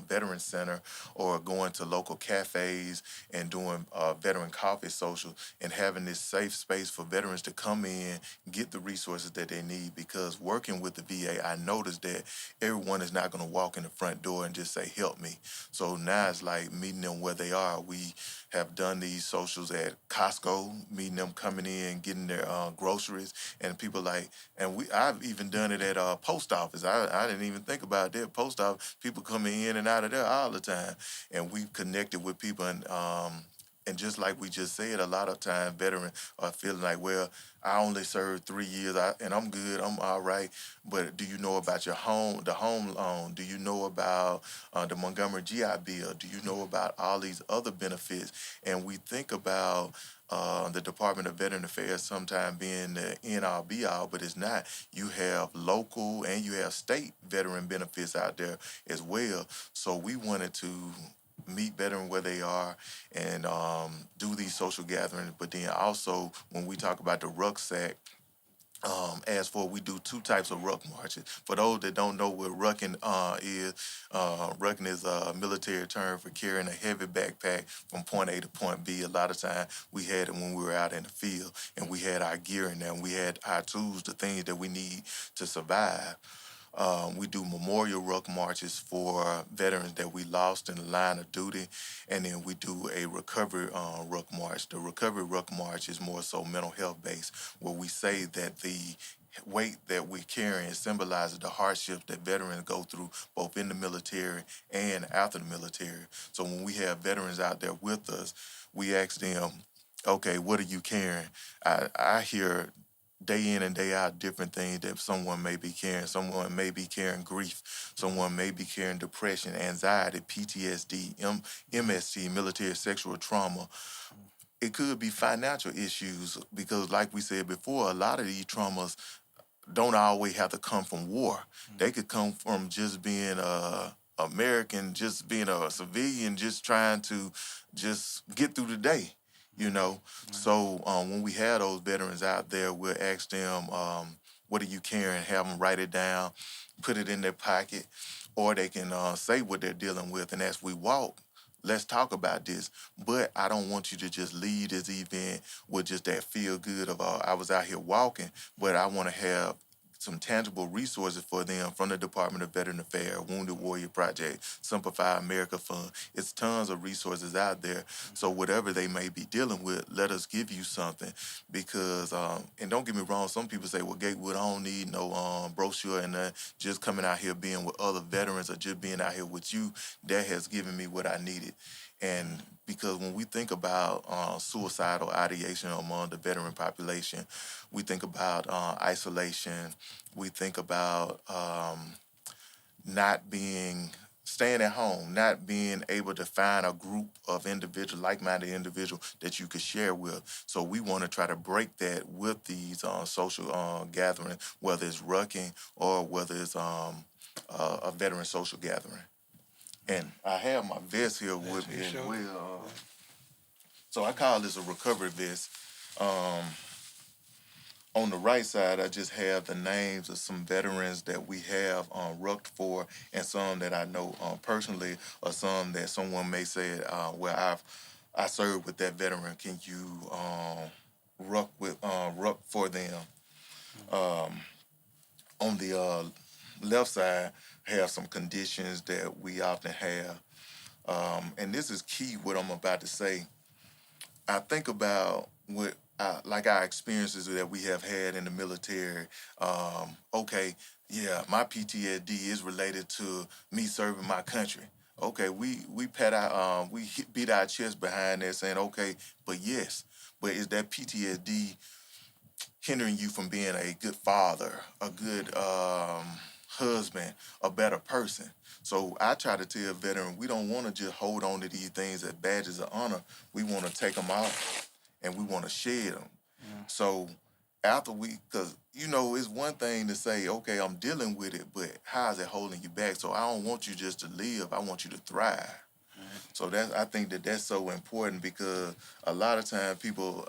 veteran center, or going to local cafes and doing veteran coffee social, and having this safe space for veterans to come in, get the resources that they need. Because working with the VA, I noticed that everyone is not going to walk in the front door and just say, help me. So now it's like meeting them where they are. We have done these socials at Costco, meeting them coming in, getting their groceries, and people like, and I've even done it at post office. I didn't even think about that. Post office, people coming in and out of there all the time, and we've connected with people. And just like we just said, a lot of times veterans are feeling like, well, I only served 3 years and I'm good, I'm all right. But do you know about your home, the home loan? Do you know about the Montgomery GI Bill? Do you know about all these other benefits? And we think about the Department of Veteran Affairs sometimes being the end-all be-all, but it's not. You have local and you have state veteran benefits out there as well. So we wanted to meet veterans where they are and do these social gatherings. But then also, when we talk about the rucksack, as for we do two types of ruck marches. For those that don't know what rucking is a military term for carrying a heavy backpack from point A to point B. A lot of time we had it when we were out in the field, and we had our gear in there, and we had our tools, the things that we need to survive. We do memorial ruck marches for veterans that we lost in the line of duty, and then we do a recovery ruck march. The recovery ruck march is more so mental health based, where we say that the weight that we're carrying symbolizes the hardships that veterans go through both in the military and after the military. So when we have veterans out there with us, we ask them, okay, what are you carrying? I hear day in and day out different things that someone may be carrying. Someone may be carrying grief. Someone may be carrying depression, anxiety, PTSD, MST, military sexual trauma. It could be financial issues because, like we said before, a lot of these traumas don't always have to come from war. They could come from just being American, just being a civilian, just trying to just get through the day, you know. So when we have those veterans out there, we'll ask them, what are you carrying? Have them write it down, put it in their pocket, or they can say what they're dealing with. And as we walk, let's talk about this. But I don't want you to just leave this event with just that feel good of, I was out here walking, but I want to have some tangible resources for them from the Department of Veteran Affairs, Wounded Warrior Project, Simplify America Fund. It's tons of resources out there. So whatever they may be dealing with, let us give you something. Because, and don't get me wrong, some people say, well, Gatewood, I don't need no brochure, and just coming out here being with other veterans or just being out here with you, that has given me what I needed. And because when we think about suicidal ideation among the veteran population, we think about isolation, we think about staying at home, not being able to find a group of individuals, like-minded individuals that you could share with. So we want to try to break that with these social gatherings, whether it's rucking or whether it's a veteran social gathering. And I have my vest here with me as well. So I call this a recovery vest. On the right side, I just have the names of some veterans that we have rucked for, and some that I know personally, or some that someone may say, well, I served with that veteran. Can you ruck for them. On the left side, have some conditions that we often have. And this is key, what I'm about to say. I think about what, like our experiences that we have had in the military. Okay, yeah, my PTSD is related to me serving my country. Okay, we beat our chest behind that, saying, okay, but yes, but is that PTSD hindering you from being a good father, a good husband, a better person? So I try to tell veterans, we don't want to just hold on to these things as badges of honor. We want to take them off and we want to shed them. So after because, it's one thing to say, okay, I'm dealing with it, but how is it holding you back? So I don't want you just to live. I want you to thrive. So I think that's so important, because a lot of times people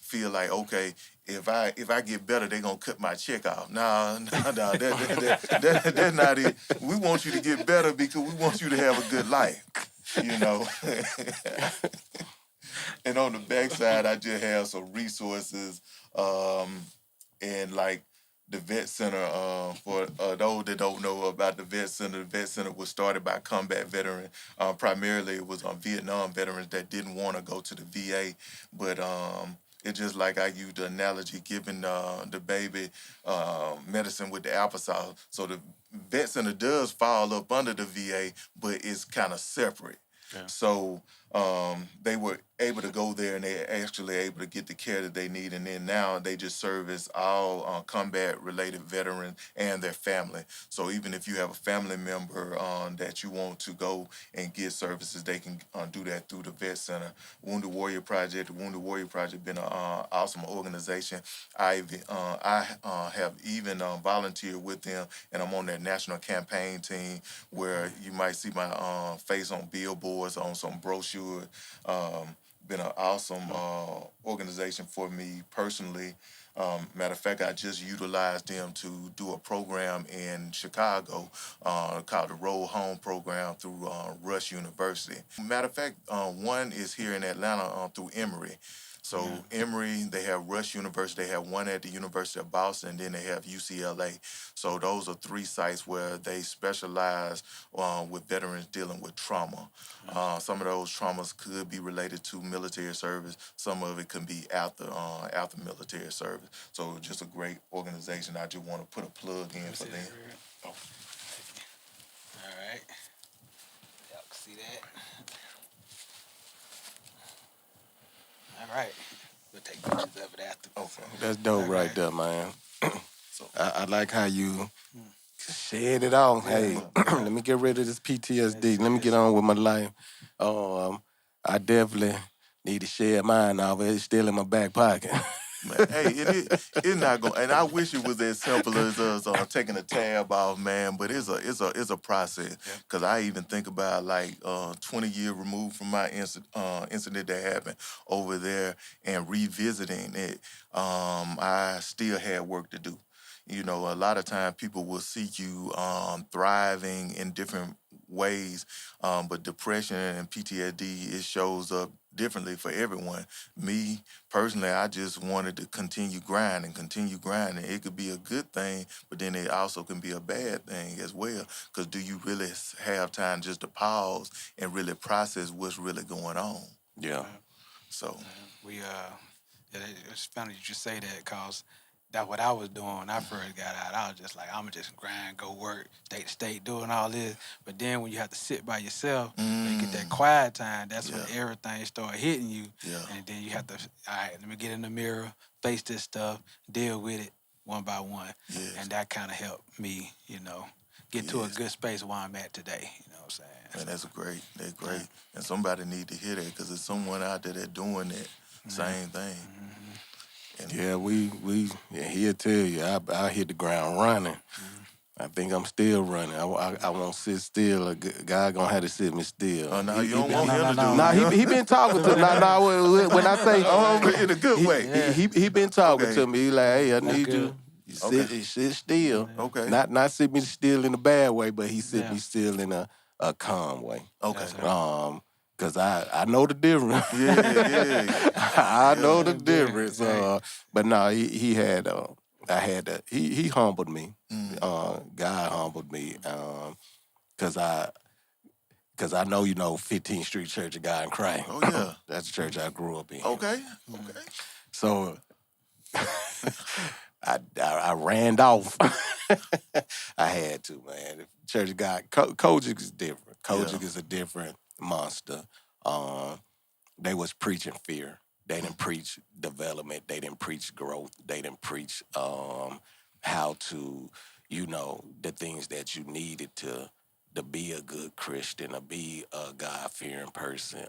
feel like, okay, if I get better, they're gonna cut my check off. No, that's not it. We want you to get better because we want you to have a good life, And on the backside, I just have some resources, and like the Vet Center, for those that don't know about the Vet Center was started by combat veterans. Primarily, it was Vietnam veterans that didn't want to go to the VA, but it's just like I used the analogy, giving the baby medicine with the applesauce. So the Vet Center does fall up under the VA, but it's kind of separate. Yeah. So they were able to go there, and they're actually able to get the care that they need. And then now they just service all combat-related veterans and their family. So even if you have a family member that you want to go and get services, they can do that through the Vet Center. The Wounded Warrior Project been an awesome organization. I have even volunteered with them, and I'm on their national campaign team, where you might see my face on billboards, on some brochures. Been an awesome organization for me personally. Matter of fact, I just utilized them to do a program in Chicago called the Road Home program through Rush University. Matter of fact, one is here in Atlanta through Emory. So Emory, they have Rush University, they have one at the University of Boston, and then they have UCLA. So those are 3 sites where they specialize with veterans dealing with trauma. Some of those traumas could be related to military service. Some of it can be after military service. So just a great organization. I just want to put a plug in for them. Oh. All right. Y'all can see that. All right. We'll take pictures of it after. Okay. That's dope right there, man. So I like how you shed it off. Hey, let me get rid of this PTSD. Let me get on with my life. I definitely need to shed mine off. It's still in my back pocket. Man, hey, it's not going, and I wish it was as simple as us taking a tab off, man. But it's a process. Because I even think about 20 years removed from my incident that happened over there, and revisiting it. I still had work to do. A lot of times people will see you thriving in different ways, but depression and PTSD, it shows up differently for everyone. Me, personally, I just wanted to continue grinding. It could be a good thing, but then it also can be a bad thing as well, because do you really have time just to pause and really process what's really going on? Yeah. So. It's funny you say that, because that's what I was doing when I first got out. I was just like, I'm just grind, go work, state to state, doing all this. But then when you have to sit by yourself and get that quiet time, that's when everything start hitting you. Yeah. And then you have to, all right, let me get in the mirror, face this stuff, deal with it one by one. Yes. And that kind of helped me, get to a good space where I'm at today. You know what I'm saying? Man, that's great. That's great. Yeah. And somebody need to hear that, because there's someone out there that doing that same thing. Mm-hmm. Yeah, he'll tell you, I hit the ground running. I think I'm still running. I won't sit still. God gonna have to sit me still. Oh, no, you don't want him to do. No, he been talking to me. When I say in a good way, he been talking to me. He like, hey, I need you. Sit still. Okay. Not sit me still in a bad way, but he sit me still in a calm way. Okay. Cause I know the difference. Yeah. I know the Yeah, difference. right. But no, he had I had to, he humbled me. Mm. God humbled me. Cause I know 15th Street Church of God in Christ. Oh, yeah. That's the church I grew up in. Okay. So I ran off. I had to, man. Church of God, Kojic is different. Kojic is a different monster. They was preaching fear. They didn't preach development. They didn't preach growth. They didn't preach how to, the things that you needed to be a good Christian, to be a God-fearing person.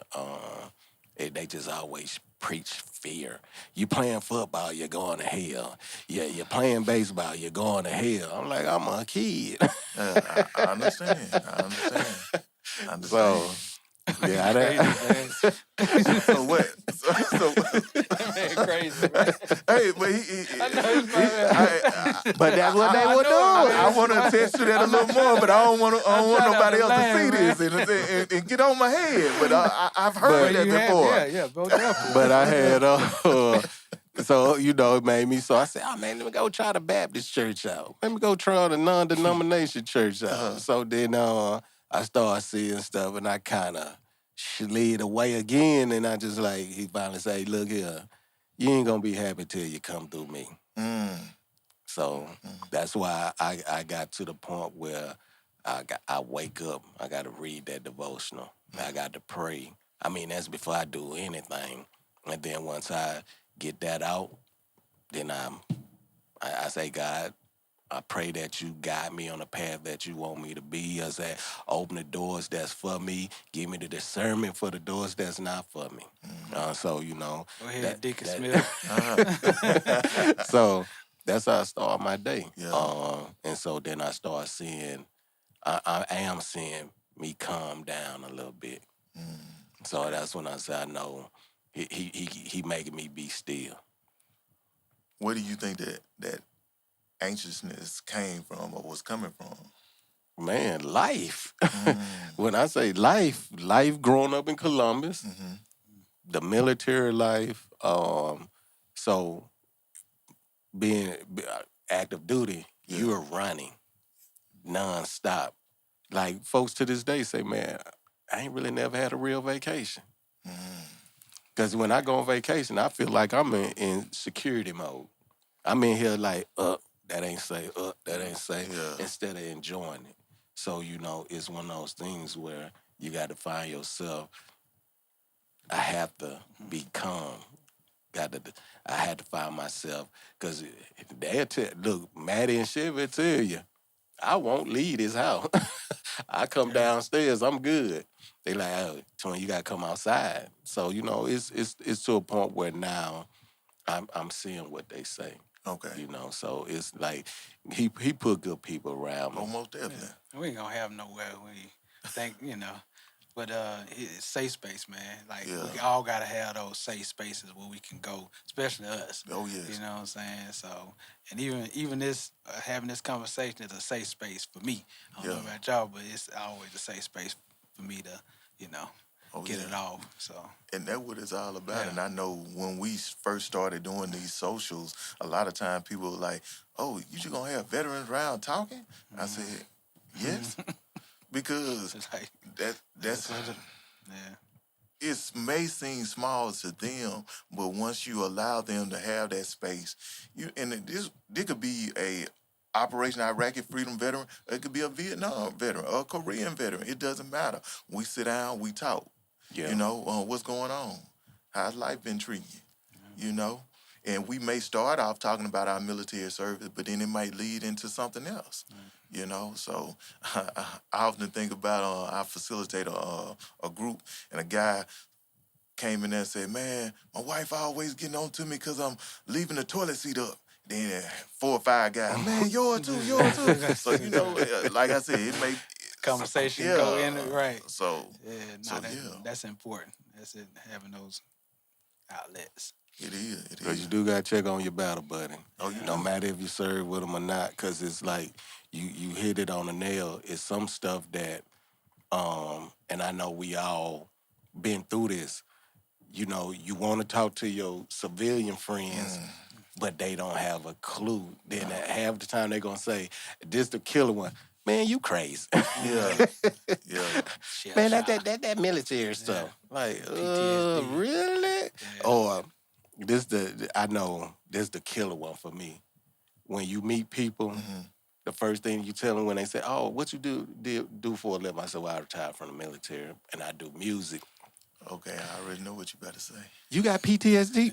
They just always preach fear. You playing football, you're going to hell. Yeah, you're playing baseball, you're going to hell. I'm like, I'm a kid. I understand. So, yeah, So what? So Man, crazy, man. hey, but but that's what they would do. I want to attest to that a little more, but I don't want nobody else to see man. this and get on my head. But I've heard that before. Yeah, both definitely. But I had so it made me. So I said, "Oh man, let me go try the Baptist church out. Let me go try the non-denomination church out." So then I started seeing stuff, and I kind of slid away again. And I just he finally said, "Look here, you ain't gonna be happy till you come through me." So that's why I got to the point where I wake up. I got to read that devotional. I got to pray. I mean, that's before I do anything. And then once I get that out, then I say, God, I pray that you guide me on the path that you want me to be. I say, open the doors that's for me. Give me the discernment for the doors that's not for me. So, Go ahead, Deacon that- Smith. So that's how I start my day. Yeah. And so then I start seeing, I am seeing me calm down a little bit. So that's when I say, I know he making me be still. Where do you think that anxiousness came from or was coming from? Man, life. When I say life growing up in Columbus, the military life, so being active duty, you are running nonstop. Like folks to this day say, man, I ain't really never had a real vacation. Because when I go on vacation, I feel like I'm in security mode. I'm in here like, that ain't safe, that ain't safe, instead of enjoying it. So, it's one of those things where you got to find yourself. I have to be calm. I had to find myself. Because they'll look, Maddie and Chevy tell you, I won't leave this house. I come downstairs, I'm good. They like, oh, Tony, you got to come outside. So, it's to a point where now I'm seeing what they say. Okay. So it's like he put good people around me. Almost definitely. Yeah. We ain't gonna have nowhere we think, but it's safe space, man. Like we all gotta have those safe spaces where we can go, especially us. Oh yes. You know what I'm saying? So, and even this having this conversation is a safe space for me. I don't know about y'all, but it's always a safe space for me to, get it off. So. And that's what it's all about. And I know when we first started doing these socials, a lot of times people were like, "Oh, you just gonna have veterans around talking?" I said, "Yes," because that's it may seem small to them, but once you allow them to have that space, this could be a Operation Iraqi Freedom veteran, it could be a Vietnam veteran, or a Korean veteran. It doesn't matter. We sit down, we talk. Yeah. What's going on? How's life been treating you? And we may start off talking about our military service, but then it might lead into something else. So I often think about I facilitate a group, and a guy came in there and said, "Man, my wife always getting on to me because I'm leaving the toilet seat up." Then 4 or 5 guys, "Man, yours too." So like I said, it may Conversation go in it, right? So that's important. That's it, having those outlets. It is. Because you do got to check on your battle buddy. No do. matter if you serve with them or not, because it's like you hit it on the nail. It's some stuff that, and I know we all been through this. You know, you want to talk to your civilian friends, but they don't have a clue. Then half the time they're gonna say, "This the killer one." Man, you crazy. Yeah. Yeah. Shell Man, shock. that military stuff. Like, PTSD. really? Or I know this the killer one for me. When you meet people, the first thing you tell them when they say, "Oh, what you do for a living?" I said, "Well, I retired from the military and I do music." Okay, I already know what you about to say. You got PTSD?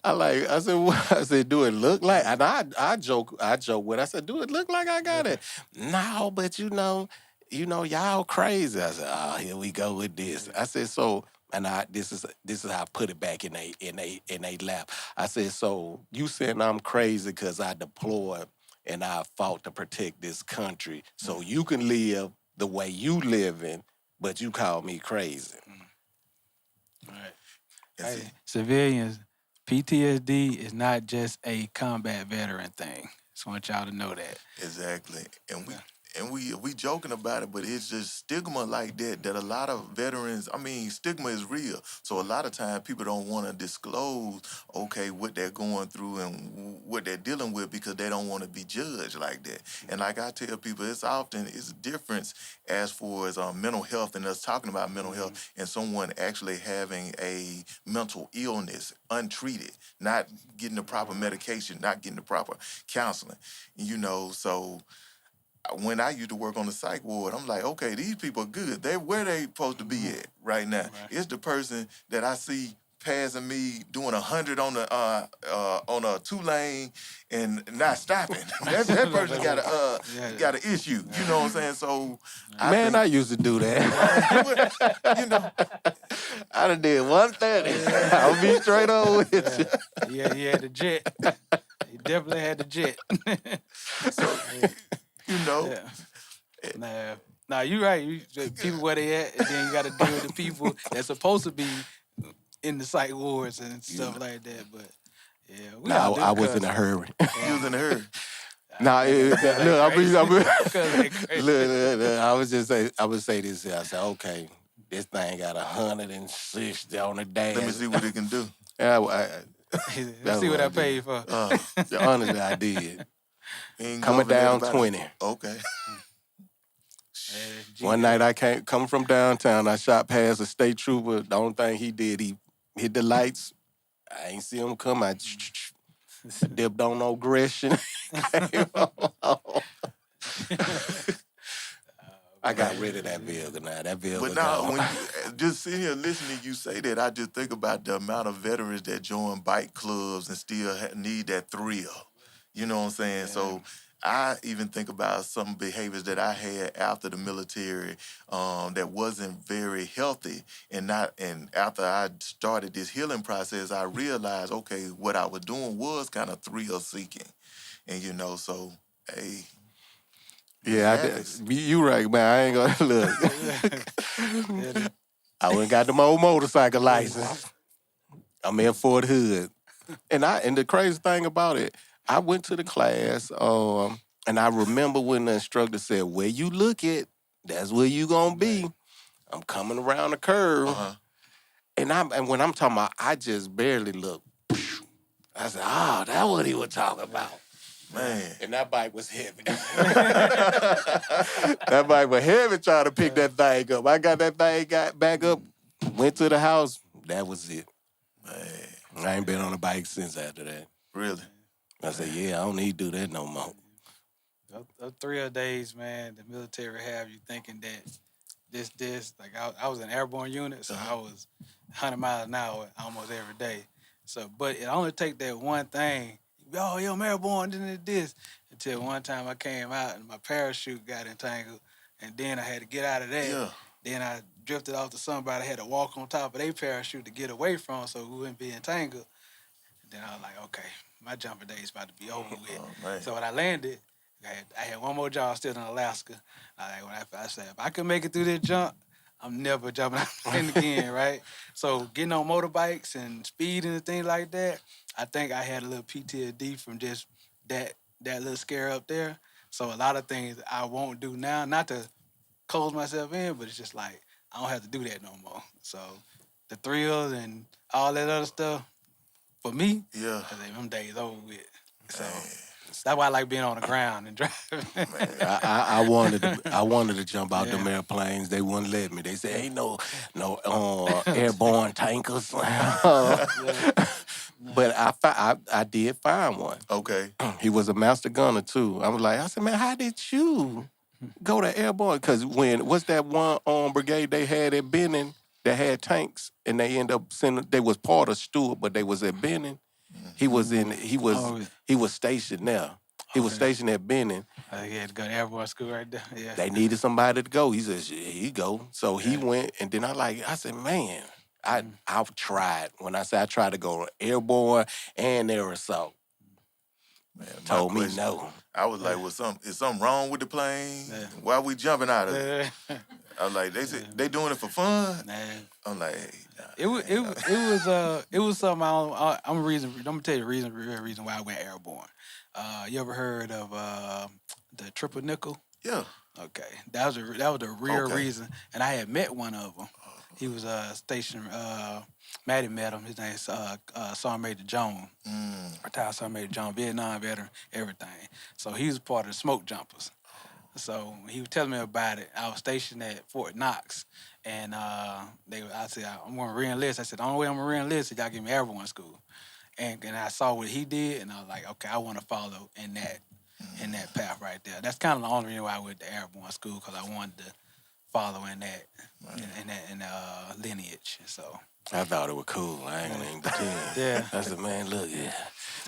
I said, what? I said, do it look like? And I joke with. I said, do it look like I got it? No, but y'all crazy. I said, oh, here we go with this. I said, so, and this is how I put it back in a lap. I said, so you saying I'm crazy because I deployed and I fought to protect this country, so you can live the way you living, but you call me crazy. Right. And see, Hey, civilians, PTSD is not just a combat veteran thing. Just want y'all to know that. exactly. And we joking about it, but it's just stigma like that a lot of veterans, I mean, stigma is real. So a lot of times people don't want to disclose, okay, what they're going through and what they're dealing with because they don't want to be judged like that. And like I tell people, it's a difference as far as mental health and us talking about mental health and someone actually having a mental illness untreated, not getting the proper medication, not getting the proper counseling, so when I used to work on the psych ward, I'm like, okay, these people are good. They're where they supposed to be at right now. Right. It's the person that I see passing me doing 100 on a 2-lane and not stopping. that person got an issue. You know what I'm saying? So I used to do that. I done did 130. I'll be straight on with you. Yeah, he had the jet. He definitely had the jet. Yeah. Nah, you right. People where they at, and then you got to deal with the people that's supposed to be in the psych wards and stuff like that. But yeah, I was in a hurry. You was in a hurry. I would say this here. I said, okay, this thing got 160 on the dash. Let me see what it can do. Let's see what I paid for. Honestly, I did. Ain't Coming government down about 20. it. Okay. One night I coming from downtown. I shot past a state trooper. The only thing he did, he hit the lights. I ain't see him come. I dipped on no aggression. I got rid of that vehicle now. That vehicle. But now, gone. when you just sitting here listening to you say that, I just think about the amount of veterans that join bike clubs and still need that thrill. You know what I'm saying? Yeah. So I even think about some behaviors that I had after the military that wasn't very healthy. And after I started this healing process, I realized, okay, what I was doing was kind of thrill seeking. And, so, hey. Yeah, you right, man. I ain't gonna look. I went and got the old motorcycle license. I'm in Fort Hood. And the crazy thing about it, I went to the class, and I remember when the instructor said, where you look at, that's where you gonna be. I'm coming around the curve. And when I'm talking about, I just barely look. I said, that's what he was talking about. Man. And that bike was heavy. That bike was heavy trying to pick that thing up. I got that thing, got back up, went to the house. That was it. Man. I ain't been on a bike since after that. Really? I said, yeah, I don't need to do that no more. The thrill days, man, the military have you thinking that like I was an airborne unit, so I was 100 miles an hour almost every day. So, but it only take that one thing. Oh, yo, I'm airborne, this. Until one time I came out and my parachute got entangled, and then I had to get out of that. Yeah. Then I drifted off to somebody, had to walk on top of their parachute to get away from so we wouldn't be entangled. And then I was like, okay, my jumping day is about to be over with. So when I landed, I had one more job still in Alaska. I said, if I can make it through this jump, I'm never jumping out plane again, right? So getting on motorbikes and speeding and things like that, I think I had a little PTSD from just that little scare up there. So a lot of things I won't do now, not to close myself in, but it's just like I don't have to do that no more. So the thrills and all that other stuff, for me, Yeah. I think them days over with. So Man. that's why I like being on the ground and driving. I wanted to jump out them Yeah. airplanes. They wouldn't let me. They said, ain't no airborne tankers. Yeah. But I did find one. Okay. He was a master gunner too. I said, man, how did you go to airborne? Because what's that one brigade they had at Benning that had tanks, and they end up sending. They was part of Stewart, but they was at Benning. He was Oh, he was stationed there. He was stationed at Benning. he had to go to airborne school right there. Yeah. They needed somebody to go. He said, here you go. So he went, and then I said, man, I've tried. When I say I tried to go airborne and air assault, Man, my told me question, no. I was like, is something wrong with the plane? Why we jumping out of it? I was like, they said they doing it for fun. I'm like, hey, nah, It was something I'm gonna tell you the real reason why I went airborne. You ever heard of the triple nickel? yeah. Okay, that was the real Okay. reason, and I had met one of them. He was stationed. Maddie met him. His name's Sergeant Major Jones. Retired Sergeant Major Jones, Vietnam veteran, everything. So he was part of the smoke jumpers. So when he was telling me about it, I was stationed at Fort Knox, and I said, I'm going to re-enlist. I said, the only way I'm going to re-enlist is y'all give me airborne school. And I saw what he did, and I was like, okay, I want to follow in that path right there. That's kind of the only reason why I went to airborne school, because I wanted to follow in that lineage. So I thought it was cool. I ain't gonna even pretend. Yeah. I said, man, look,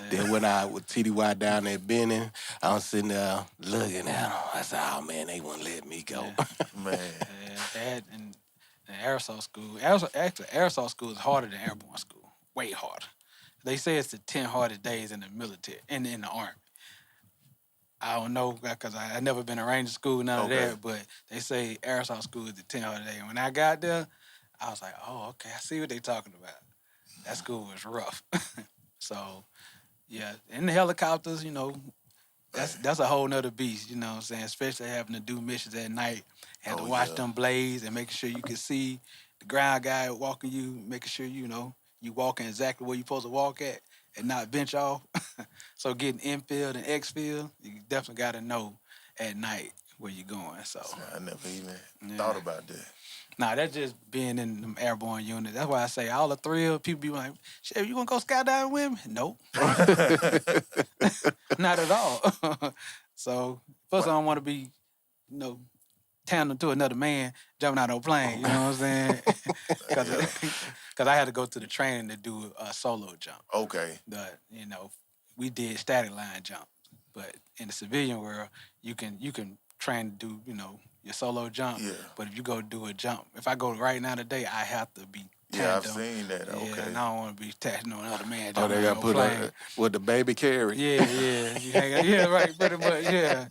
Then when I with TDY down there Benning, I was sitting there looking at them. I said, oh man, they wouldn't let me go. Man. And aerosol school. Aerosol school is harder than airborne school. Way harder. They say it's the 10 hardest days in the military, in the Army. I don't know, because I never been to Ranger school, none of that, but they say aerosol school is the 10 hardest day. And when I got there, I was like, oh, okay, I see what they talking about. That school was rough. So, yeah, in the helicopters, that's a whole nother beast, you know what I'm saying? Especially having to do missions at night, have to watch them blaze and making sure you can see the ground guy walking you, making sure you walking exactly where you're supposed to walk at and not bench off. So getting infield and exfield, you definitely got to know at night where you're going. So I never even thought about that. Nah, that's just being in them airborne units. That's why I say all the thrill, people be like, shit, you want to go skydiving with me? Nope. Not at all. So, first I don't want to be, tandem to another man jumping out of a plane, you know what I'm saying? Because I had to go to the training to do a solo jump. Okay. But, we did static line jump. But in the civilian world, you can train to do, your solo jump. Yeah. But if you go do a jump, if I go right now today, I have to be tandem. Yeah, I've seen that. Yeah, Okay. and I don't want to be attached to another man Oh, jumping they out got of a put plane. with the baby carry. Yeah. You hang out, yeah, right, pretty much, yeah.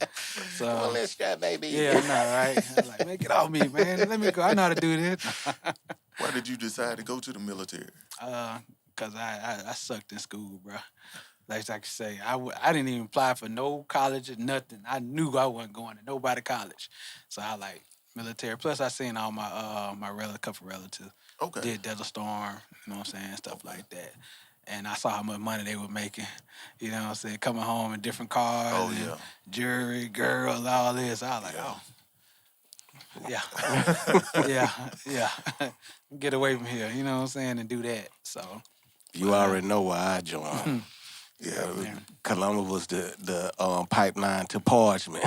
So, Well, let's go, baby. yeah, I know, right? I was like, man, get off me, man. Let me go. I know how to do this. Why did you decide to go to the military? Because I sucked in school, bro. Like I could say, I didn't even apply for no college or nothing. I knew I wasn't going to nobody college. So I like military. Plus, I seen all my couple relatives did Desert Storm, you know what I'm saying, stuff like that. And I saw how much money they were making, you know what I'm saying, coming home in different cars, and jewelry, girls, all this. I was like, yeah. Get away from here, you know what I'm saying, and do that. So You already know why I joined. Columbus was the pipeline to Parchment.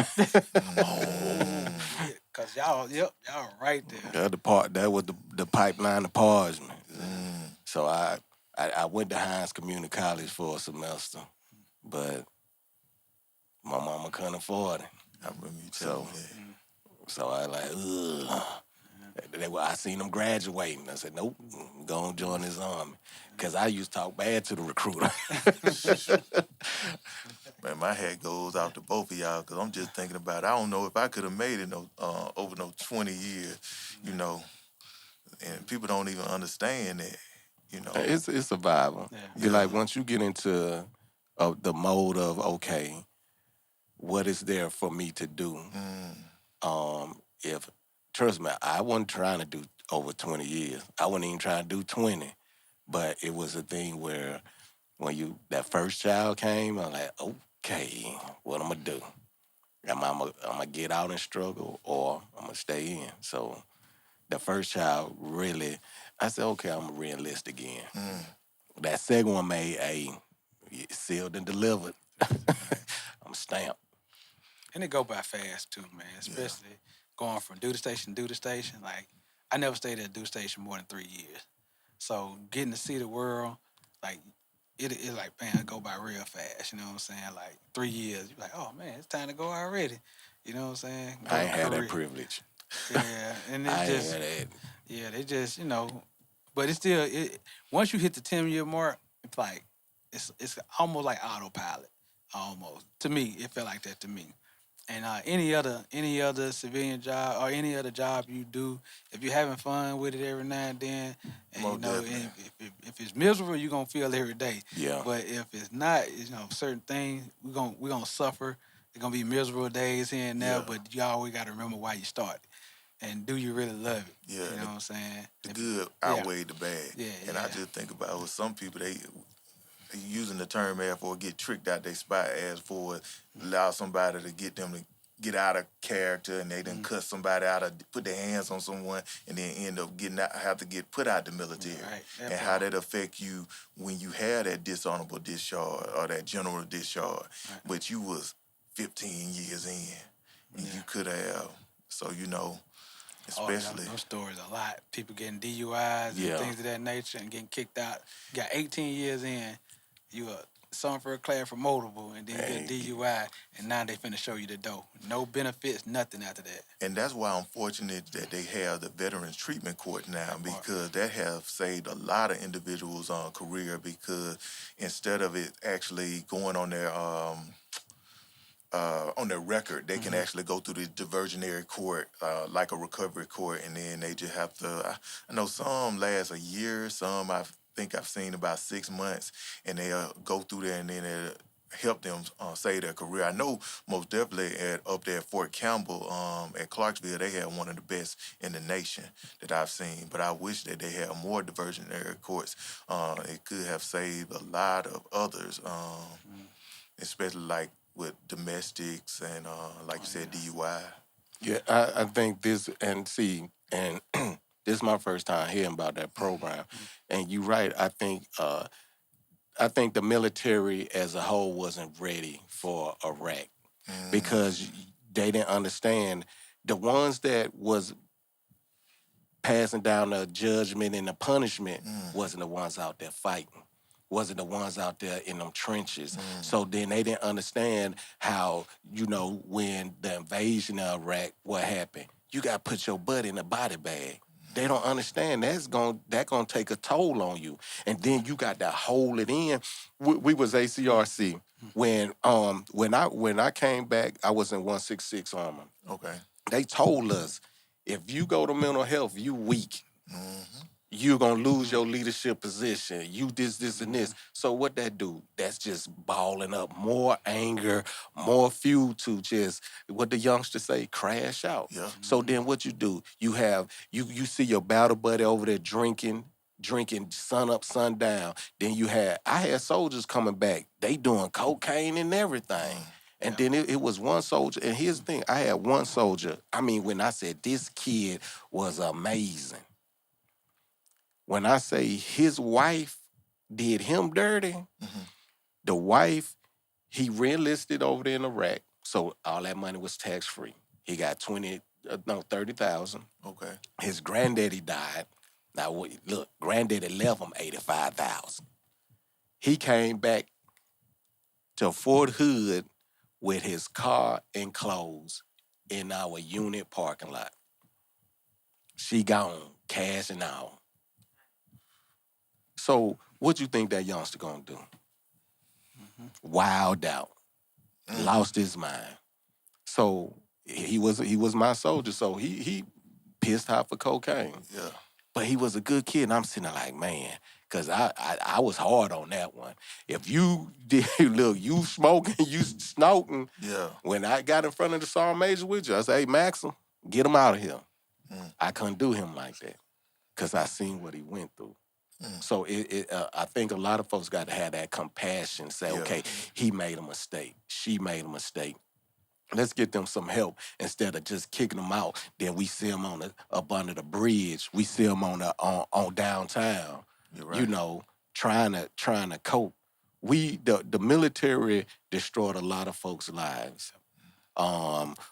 Cause y'all right there. That was the pipeline to Parchment. So I went to Hines Community College for a semester, but my mama couldn't afford it. I remember you telling me that. So I ugh. I seen them graduating. I said, nope, I'm going to join this army. Because I used to talk bad to the recruiter. Man, my hat goes out to both of y'all because I'm just thinking about it. I don't know if I could have made it over 20 years, and people don't even understand that, It's survival. You're like, once you get into the mode of, okay, what is there for me to do? If trust me, I wasn't trying to do over 20 years. I wasn't even trying to do 20. But it was a thing where when that first child came, I'm like, okay, what I'm gonna do? Am I'm gonna get out and struggle, or I'm gonna stay in? So the first child really, I said, okay, I'm gonna re-enlist again. That second one made sealed and delivered. I'm stamped. And it go by fast too, man. Especially going from duty station to duty station. Like I never stayed at a duty station more than 3 years. So getting to see the world, like it like man, it go by real fast. You know what I'm saying? Like 3 years, you're like, oh man, it's time to go already. You know what I'm saying? Go I to ain't had that career. privilege. Yeah, and I it's ain't just had that. yeah, they just but it's still once you hit the 10-year mark, it's like it's almost like autopilot. Almost to me, it felt like that to me. And any other civilian job or any other job you do, if you're having fun with it every now and then, and Most definitely. and if it's miserable, you're gonna feel it every day. Yeah. But if it's not, certain things we're gonna suffer. There's gonna be miserable days here and there, Yeah. but you always gotta remember why you started. And do you really love it? Yeah, You know what I'm saying? The good outweighed the bad. Yeah, And I yeah. just think about with some people, they using the term as for get tricked out their spot, as for allow somebody to get them to get out of character, and they done cut somebody out of put their hands on someone, and then end up have to get put out the military. Right. And how that affect you when you had that dishonorable discharge or that general discharge, but you was 15 years in, and you could have. So especially. Those stories a lot. People getting DUIs Yeah. and things of that nature and getting kicked out. You got 18 years in, you a son for a class for multiple, and then you get a DUI, and now they finna show you the dough. No benefits, nothing after that. And that's why I'm fortunate that they have the Veterans Treatment Court now, because that have saved a lot of individuals' career, because instead of it actually going on their record, they can actually go through the diversionary court, like a recovery court, and then they just have to. I know some last a year, some I think I've seen about 6 months, and they go through there, and then it help them save their career. I know most definitely up there at Fort Campbell, at Clarksville, they had one of the best in the nation that I've seen. But I wish that they had more diversionary courts. It could have saved a lot of others, especially like with domestics and, like you said, DUI. Yeah, I think this, and see, and this is my first time hearing about that program. And you're right. I think the military as a whole wasn't ready for Iraq because they didn't understand. The ones that was passing down the judgment and the punishment wasn't the ones out there fighting. Wasn't the ones out there in them trenches. So then they didn't understand how, when the invasion of Iraq, what happened? You got to put your butt in a body bag. They don't understand that's gonna take a toll on you. And then you got to hold it in. We was ACRC. When I came back, I was in 166 Armor. Okay. They told us, if you go to mental health, you weak. You're going to lose your leadership position. You this, and this. So what that do? That's just balling up more anger, more fuel to just, what the youngsters say, crash out. Yeah. So then what you do? You have, you see your battle buddy over there drinking sun up, sun down. Then I had soldiers coming back. They doing cocaine and everything. And then it was one soldier. And here's the thing. I had one soldier. I mean, when I said this kid was amazing. When I say his wife did him dirty, the wife, he re-enlisted over there in Iraq, so all that money was tax-free. He got 30,000. Okay. His granddaddy died. Now, look, granddaddy left him 85,000. He came back to Fort Hood with his car and clothes in our unit parking lot. She gone, cash and all. So what you think that youngster gonna do? Wild out, lost his mind. So he was my soldier. So he pissed off for cocaine. Yeah. But he was a good kid, and I'm sitting there like, man, because I was hard on that one. If you did, look, you smoking, you snorting. Yeah. When I got in front of the sergeant major with you, I said, hey, Maxim, get him out of here. I couldn't do him like that because I seen what he went through. So I think a lot of folks got to have that compassion. Say, Yeah. okay, he made a mistake. She made a mistake. Let's get them some help instead of just kicking them out. Then we see them up under the bridge. We see them on downtown. You're You right. know, trying to cope. The military destroyed a lot of folks' lives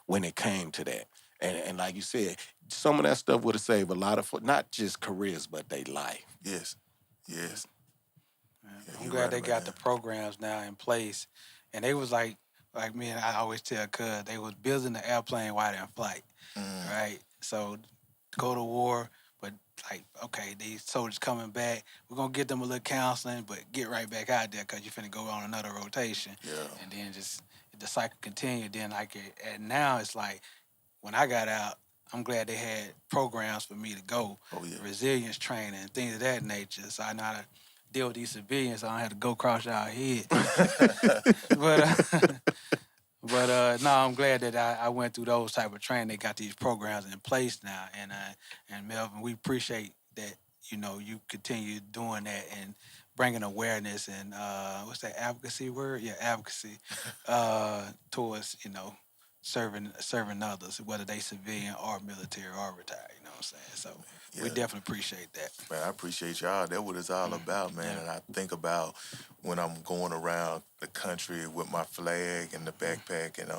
when it came to that. And like you said, some of that stuff would have saved a lot of not just careers but their life. Yes. Yes. I'm you're glad right they about got that. the programs now in place, and they was like me and I always tell Cuz they was building the airplane while they're in flight, right? So go to war, but like okay, these soldiers coming back, we're gonna get them a little counseling, but get right back out there because you finna go on another rotation, Yeah. and then just the cycle continued. Then and now it's like when I got out, I'm glad they had programs for me to go, Oh yeah. resilience training, and things of that nature. So I know how to deal with these civilians. So I don't have to go across y'all head. but no, I'm glad that I went through those type of training. They got these programs in place now, and Melvin, we appreciate that. You know, you continue doing that and bringing awareness and what's that advocacy word? Yeah, advocacy towards serving others, whether they civilian or military or retired. You know what I'm saying? So we Yeah. definitely appreciate that. Man, I appreciate y'all. That's what it's all about, man. Yeah. And I think about when I'm going around the country with my flag and the backpack, and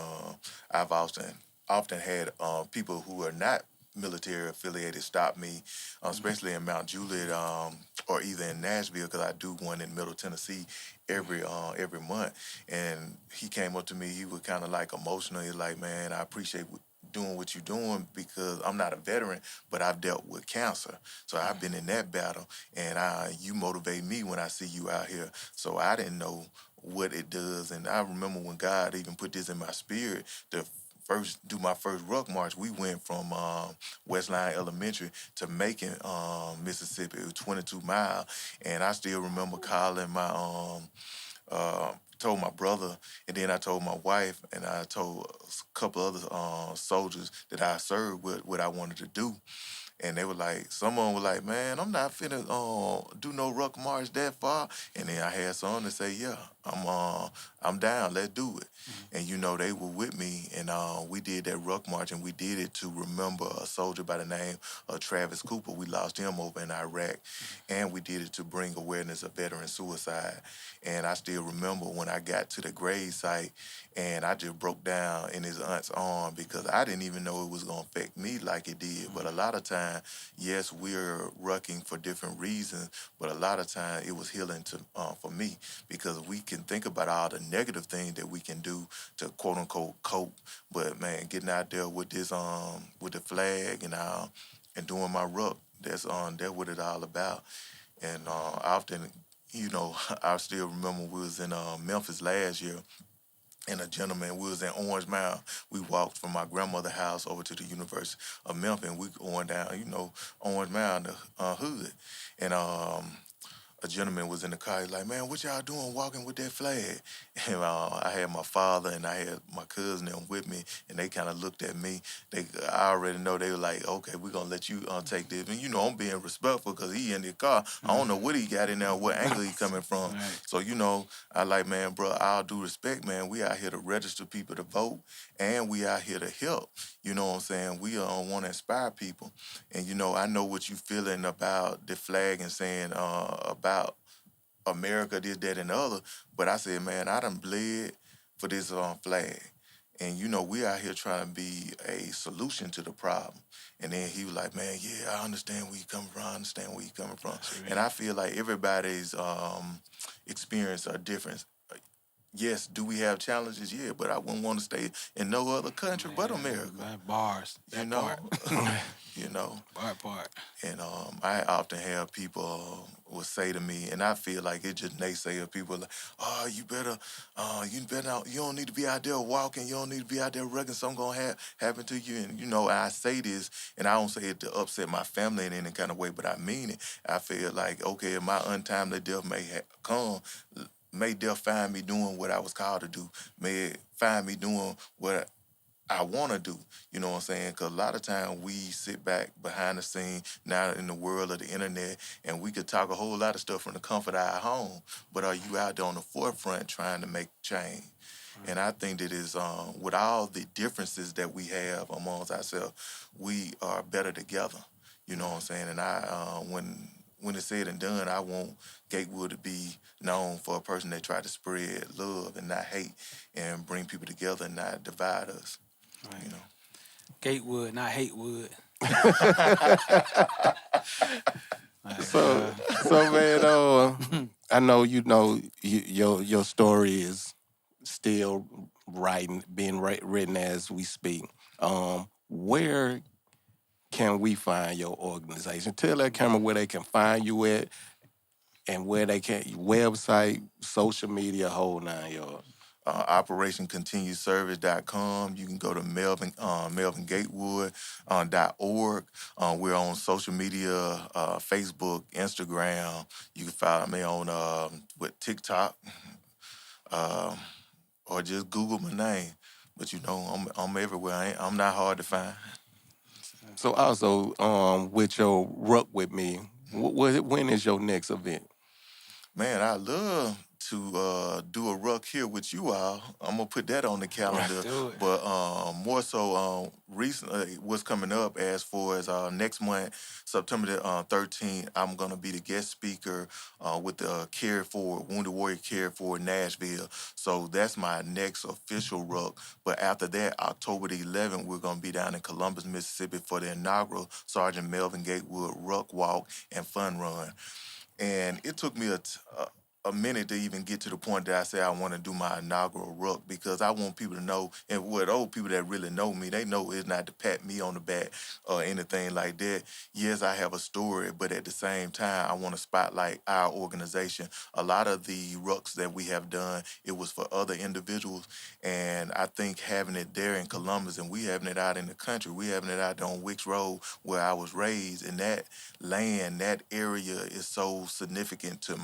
I've often had people who are not military affiliated stop me, especially in Mount Juliet or either in Nashville, because I do one in Middle Tennessee every month. And he came up to me. He was kind of like emotional. He's like, "Man, I appreciate doing what you're doing because I'm not a veteran, but I've dealt with cancer. So I've been in that battle, and you motivate me when I see you out here." So I didn't know what it does. And I remember when God even put this in my spirit to my first ruck march. We went from Westline Elementary to Macon, Mississippi. It was 22 miles. And I still remember calling told my brother, and then I told my wife, and I told a couple other soldiers that I served what I wanted to do. And they were like, someone was like, "Man, I'm not finna do no ruck march that far." And then I had someone to say, "Yeah, I'm down. Let's do it." And they were with me, and we did that ruck march, and we did it to remember a soldier by the name of Travis Cooper. We lost him over in Iraq, and we did it to bring awareness of veteran suicide. And I still remember when I got to the grave site, and I just broke down in his aunt's arm because I didn't even know it was gonna affect me like it did. But a lot of time, yes, we're rucking for different reasons, but a lot of time it was healing for me because we can think about all the negative things that we can do to quote unquote cope. But man, getting out there with this with the flag and doing my ruck, that's what it's all about. And I often, I still remember we was in Memphis last year, and a gentleman, we was in Orange Mound. We walked from my grandmother's house over to the University of Memphis, and we going down, Orange Mound, the hood. And a gentleman was in the car. He's like, "Man, what y'all doing walking with that flag?" And I had my father and I had my cousin them with me, and they kind of looked at me. I already know they were like, "Okay, we're gonna let you take this." And I'm being respectful because he in the car. I don't know what he got in there, what angle he coming from. Right. So I like, man, bro. All due respect, man. We out here to register people to vote, and we out here to help. You know what I'm saying? We want to inspire people, and I know what you feeling about the flag and saying about America, this, that, and the other. But I said, man, I done bled for this flag. And we out here trying to be a solution to the problem. And then he was like, "Man, yeah, I understand where you coming from. I understand where you coming from." And I feel like everybody's experience are different. Yes, do we have challenges? Yeah, but I wouldn't want to stay in no other country but America. Man, bars. You That know, part. you know. Part. And I often have people will say to me, and I feel like it just naysayer people like, "Oh, you better you don't need to be out there walking, you don't need to be out there wrecking, something gonna happen to you." And I say this, and I don't say it to upset my family in any kind of way, but I mean it. I feel like, okay, if my untimely death may come, may death find me doing what I was called to do, may it find me doing what I want to do. You know what I'm saying? Because a lot of time we sit back behind the scene now in the world of the internet, and we could talk a whole lot of stuff from the comfort of our home. But are you out there on the forefront trying to make change? And I think that is with all the differences that we have amongst ourselves, we are better together. You know what I'm saying? And when it's said and done, I want Gatewood to be known for a person that tried to spread love and not hate and bring people together and not divide us. Right. You know. Gatewood, not Hatewood. Like, So man, I know your story is still being written as we speak. Where can we find your organization? Tell that camera where they can find you at and where they can website, social media, whole nine yards. OperationContinueService.com. You can go to Melvin Gatewood .org. We're on social media, Facebook, Instagram. You can follow me on with TikTok, or just Google my name. But you know, I'm everywhere. I'm not hard to find. So also, with your Ruck With Me, when is your next event? Man, I love to do a ruck here with you all. I'm gonna put that on the calendar. do it. But more so, recently, what's coming up as far as next month, September the 13th, I'm gonna be the guest speaker with the Care Forward Wounded Warrior Care Forward Nashville. So that's my next official ruck. But after that, October the 11th, we're gonna be down in Columbus, Mississippi for the inaugural Sergeant Melvin Gatewood Ruck Walk and Fun Run. And it took me a minute to even get to the point that I say I want to do my inaugural ruck, because I want people to know, and what old people that really know me, they know it's not to pat me on the back or anything like that. Yes, I have a story, but at the same time, I want to spotlight our organization. A lot of the rucks that we have done, it was for other individuals, and I think having it there in Columbus, and we having it out in the country, we having it out there on Wicks Road where I was raised, and that land, that area is so significant to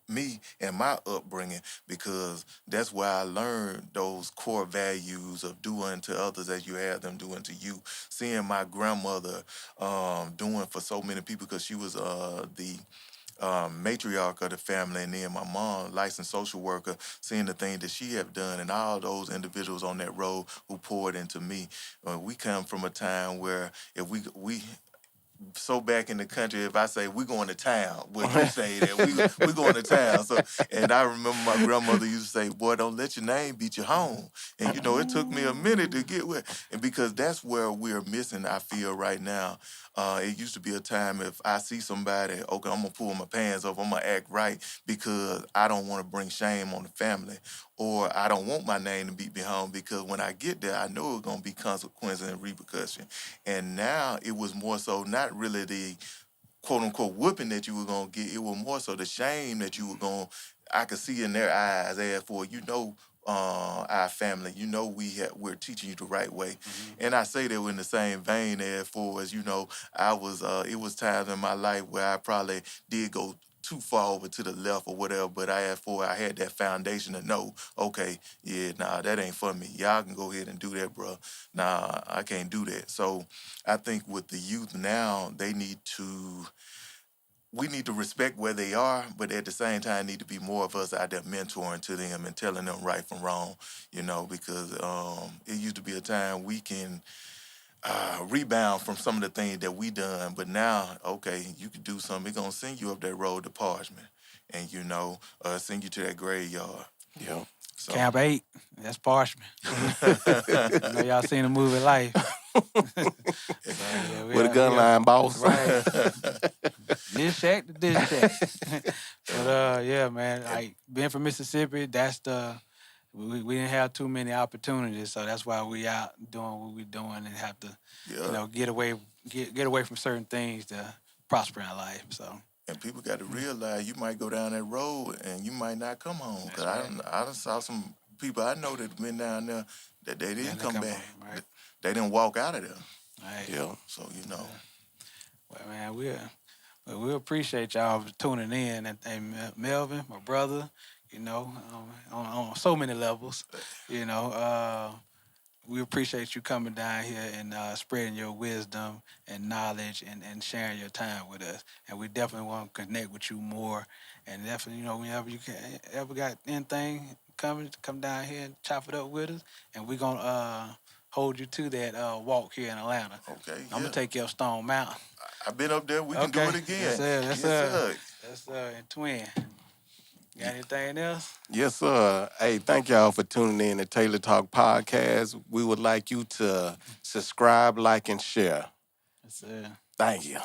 me and my upbringing, because that's where I learned those core values of doing to others as you have them doing to you. Seeing my grandmother doing for so many people, because she was the matriarch of the family, and then my mom, licensed social worker, seeing the things that she have done, and all those individuals on that road who poured into me. We come from a time where if we so back in the country, if I say we're going to town, well, you say that we going to town. So, and I remember my grandmother used to say, "Boy, don't let your name beat your home." And you know, it took me a minute to get where, and because that's where we're missing. I feel right now. It used to be a time if I see somebody, okay, I'm gonna pull my pants off, I'm gonna act right, because I don't want to bring shame on the family, or I don't want my name to be behind, because when I get there, I know it's gonna be consequences and repercussion. And now it was more so not really the quote unquote whooping that you were gonna get. It was more so the shame that you were gonna. I could see in their eyes, as for our family, we're teaching you the right way. Mm-hmm. And I say that in the same vein as far as I was. It was times in my life where I probably did go too far over to the left or whatever, but I had that foundation to know, okay, yeah, nah, that ain't for me. Y'all can go ahead and do that, bro. Nah, I can't do that. So I think with the youth now, we need to respect where they are, but at the same time, need to be more of us out there mentoring to them and telling them right from wrong, because it used to be a time we can rebound from some of the things that we done, but now, okay, you can do something. It's going to send you up that road to Parchment and, send you to that graveyard. Yeah. So. Camp 8, that's Parchment. I know y'all seen the movie Life. With a gun line, boss. Right. This shack to this shack. But yeah, man, like being from Mississippi, we didn't have too many opportunities, so that's why we out doing what we're doing and have to, get away from certain things to prosper in life. So. And people got to realize you might go down that road and you might not come home. Because I done saw some people I know that been down there that they didn't come back. Home, right? They didn't walk out of there. Right. Yeah. So, Well, man, we appreciate y'all for tuning in. And Melvin, my brother, on so many levels, we appreciate you coming down here and spreading your wisdom and knowledge and sharing your time with us. And we definitely want to connect with you more. And definitely, whenever you can, ever got anything coming, come down here and chop it up with us. And we're going to hold you to that walk here in Atlanta. Okay, I'm going yeah. to take you up Stone Mountain. I've been up there. We can do it again. Yes, sir. Yes, sir. Yes, sir. And twin. Got anything else? Yes, sir. Hey, thank y'all for tuning in to Tailor Talk Podcast. We would like you to subscribe, like, and share. Yes, sir. Thank you.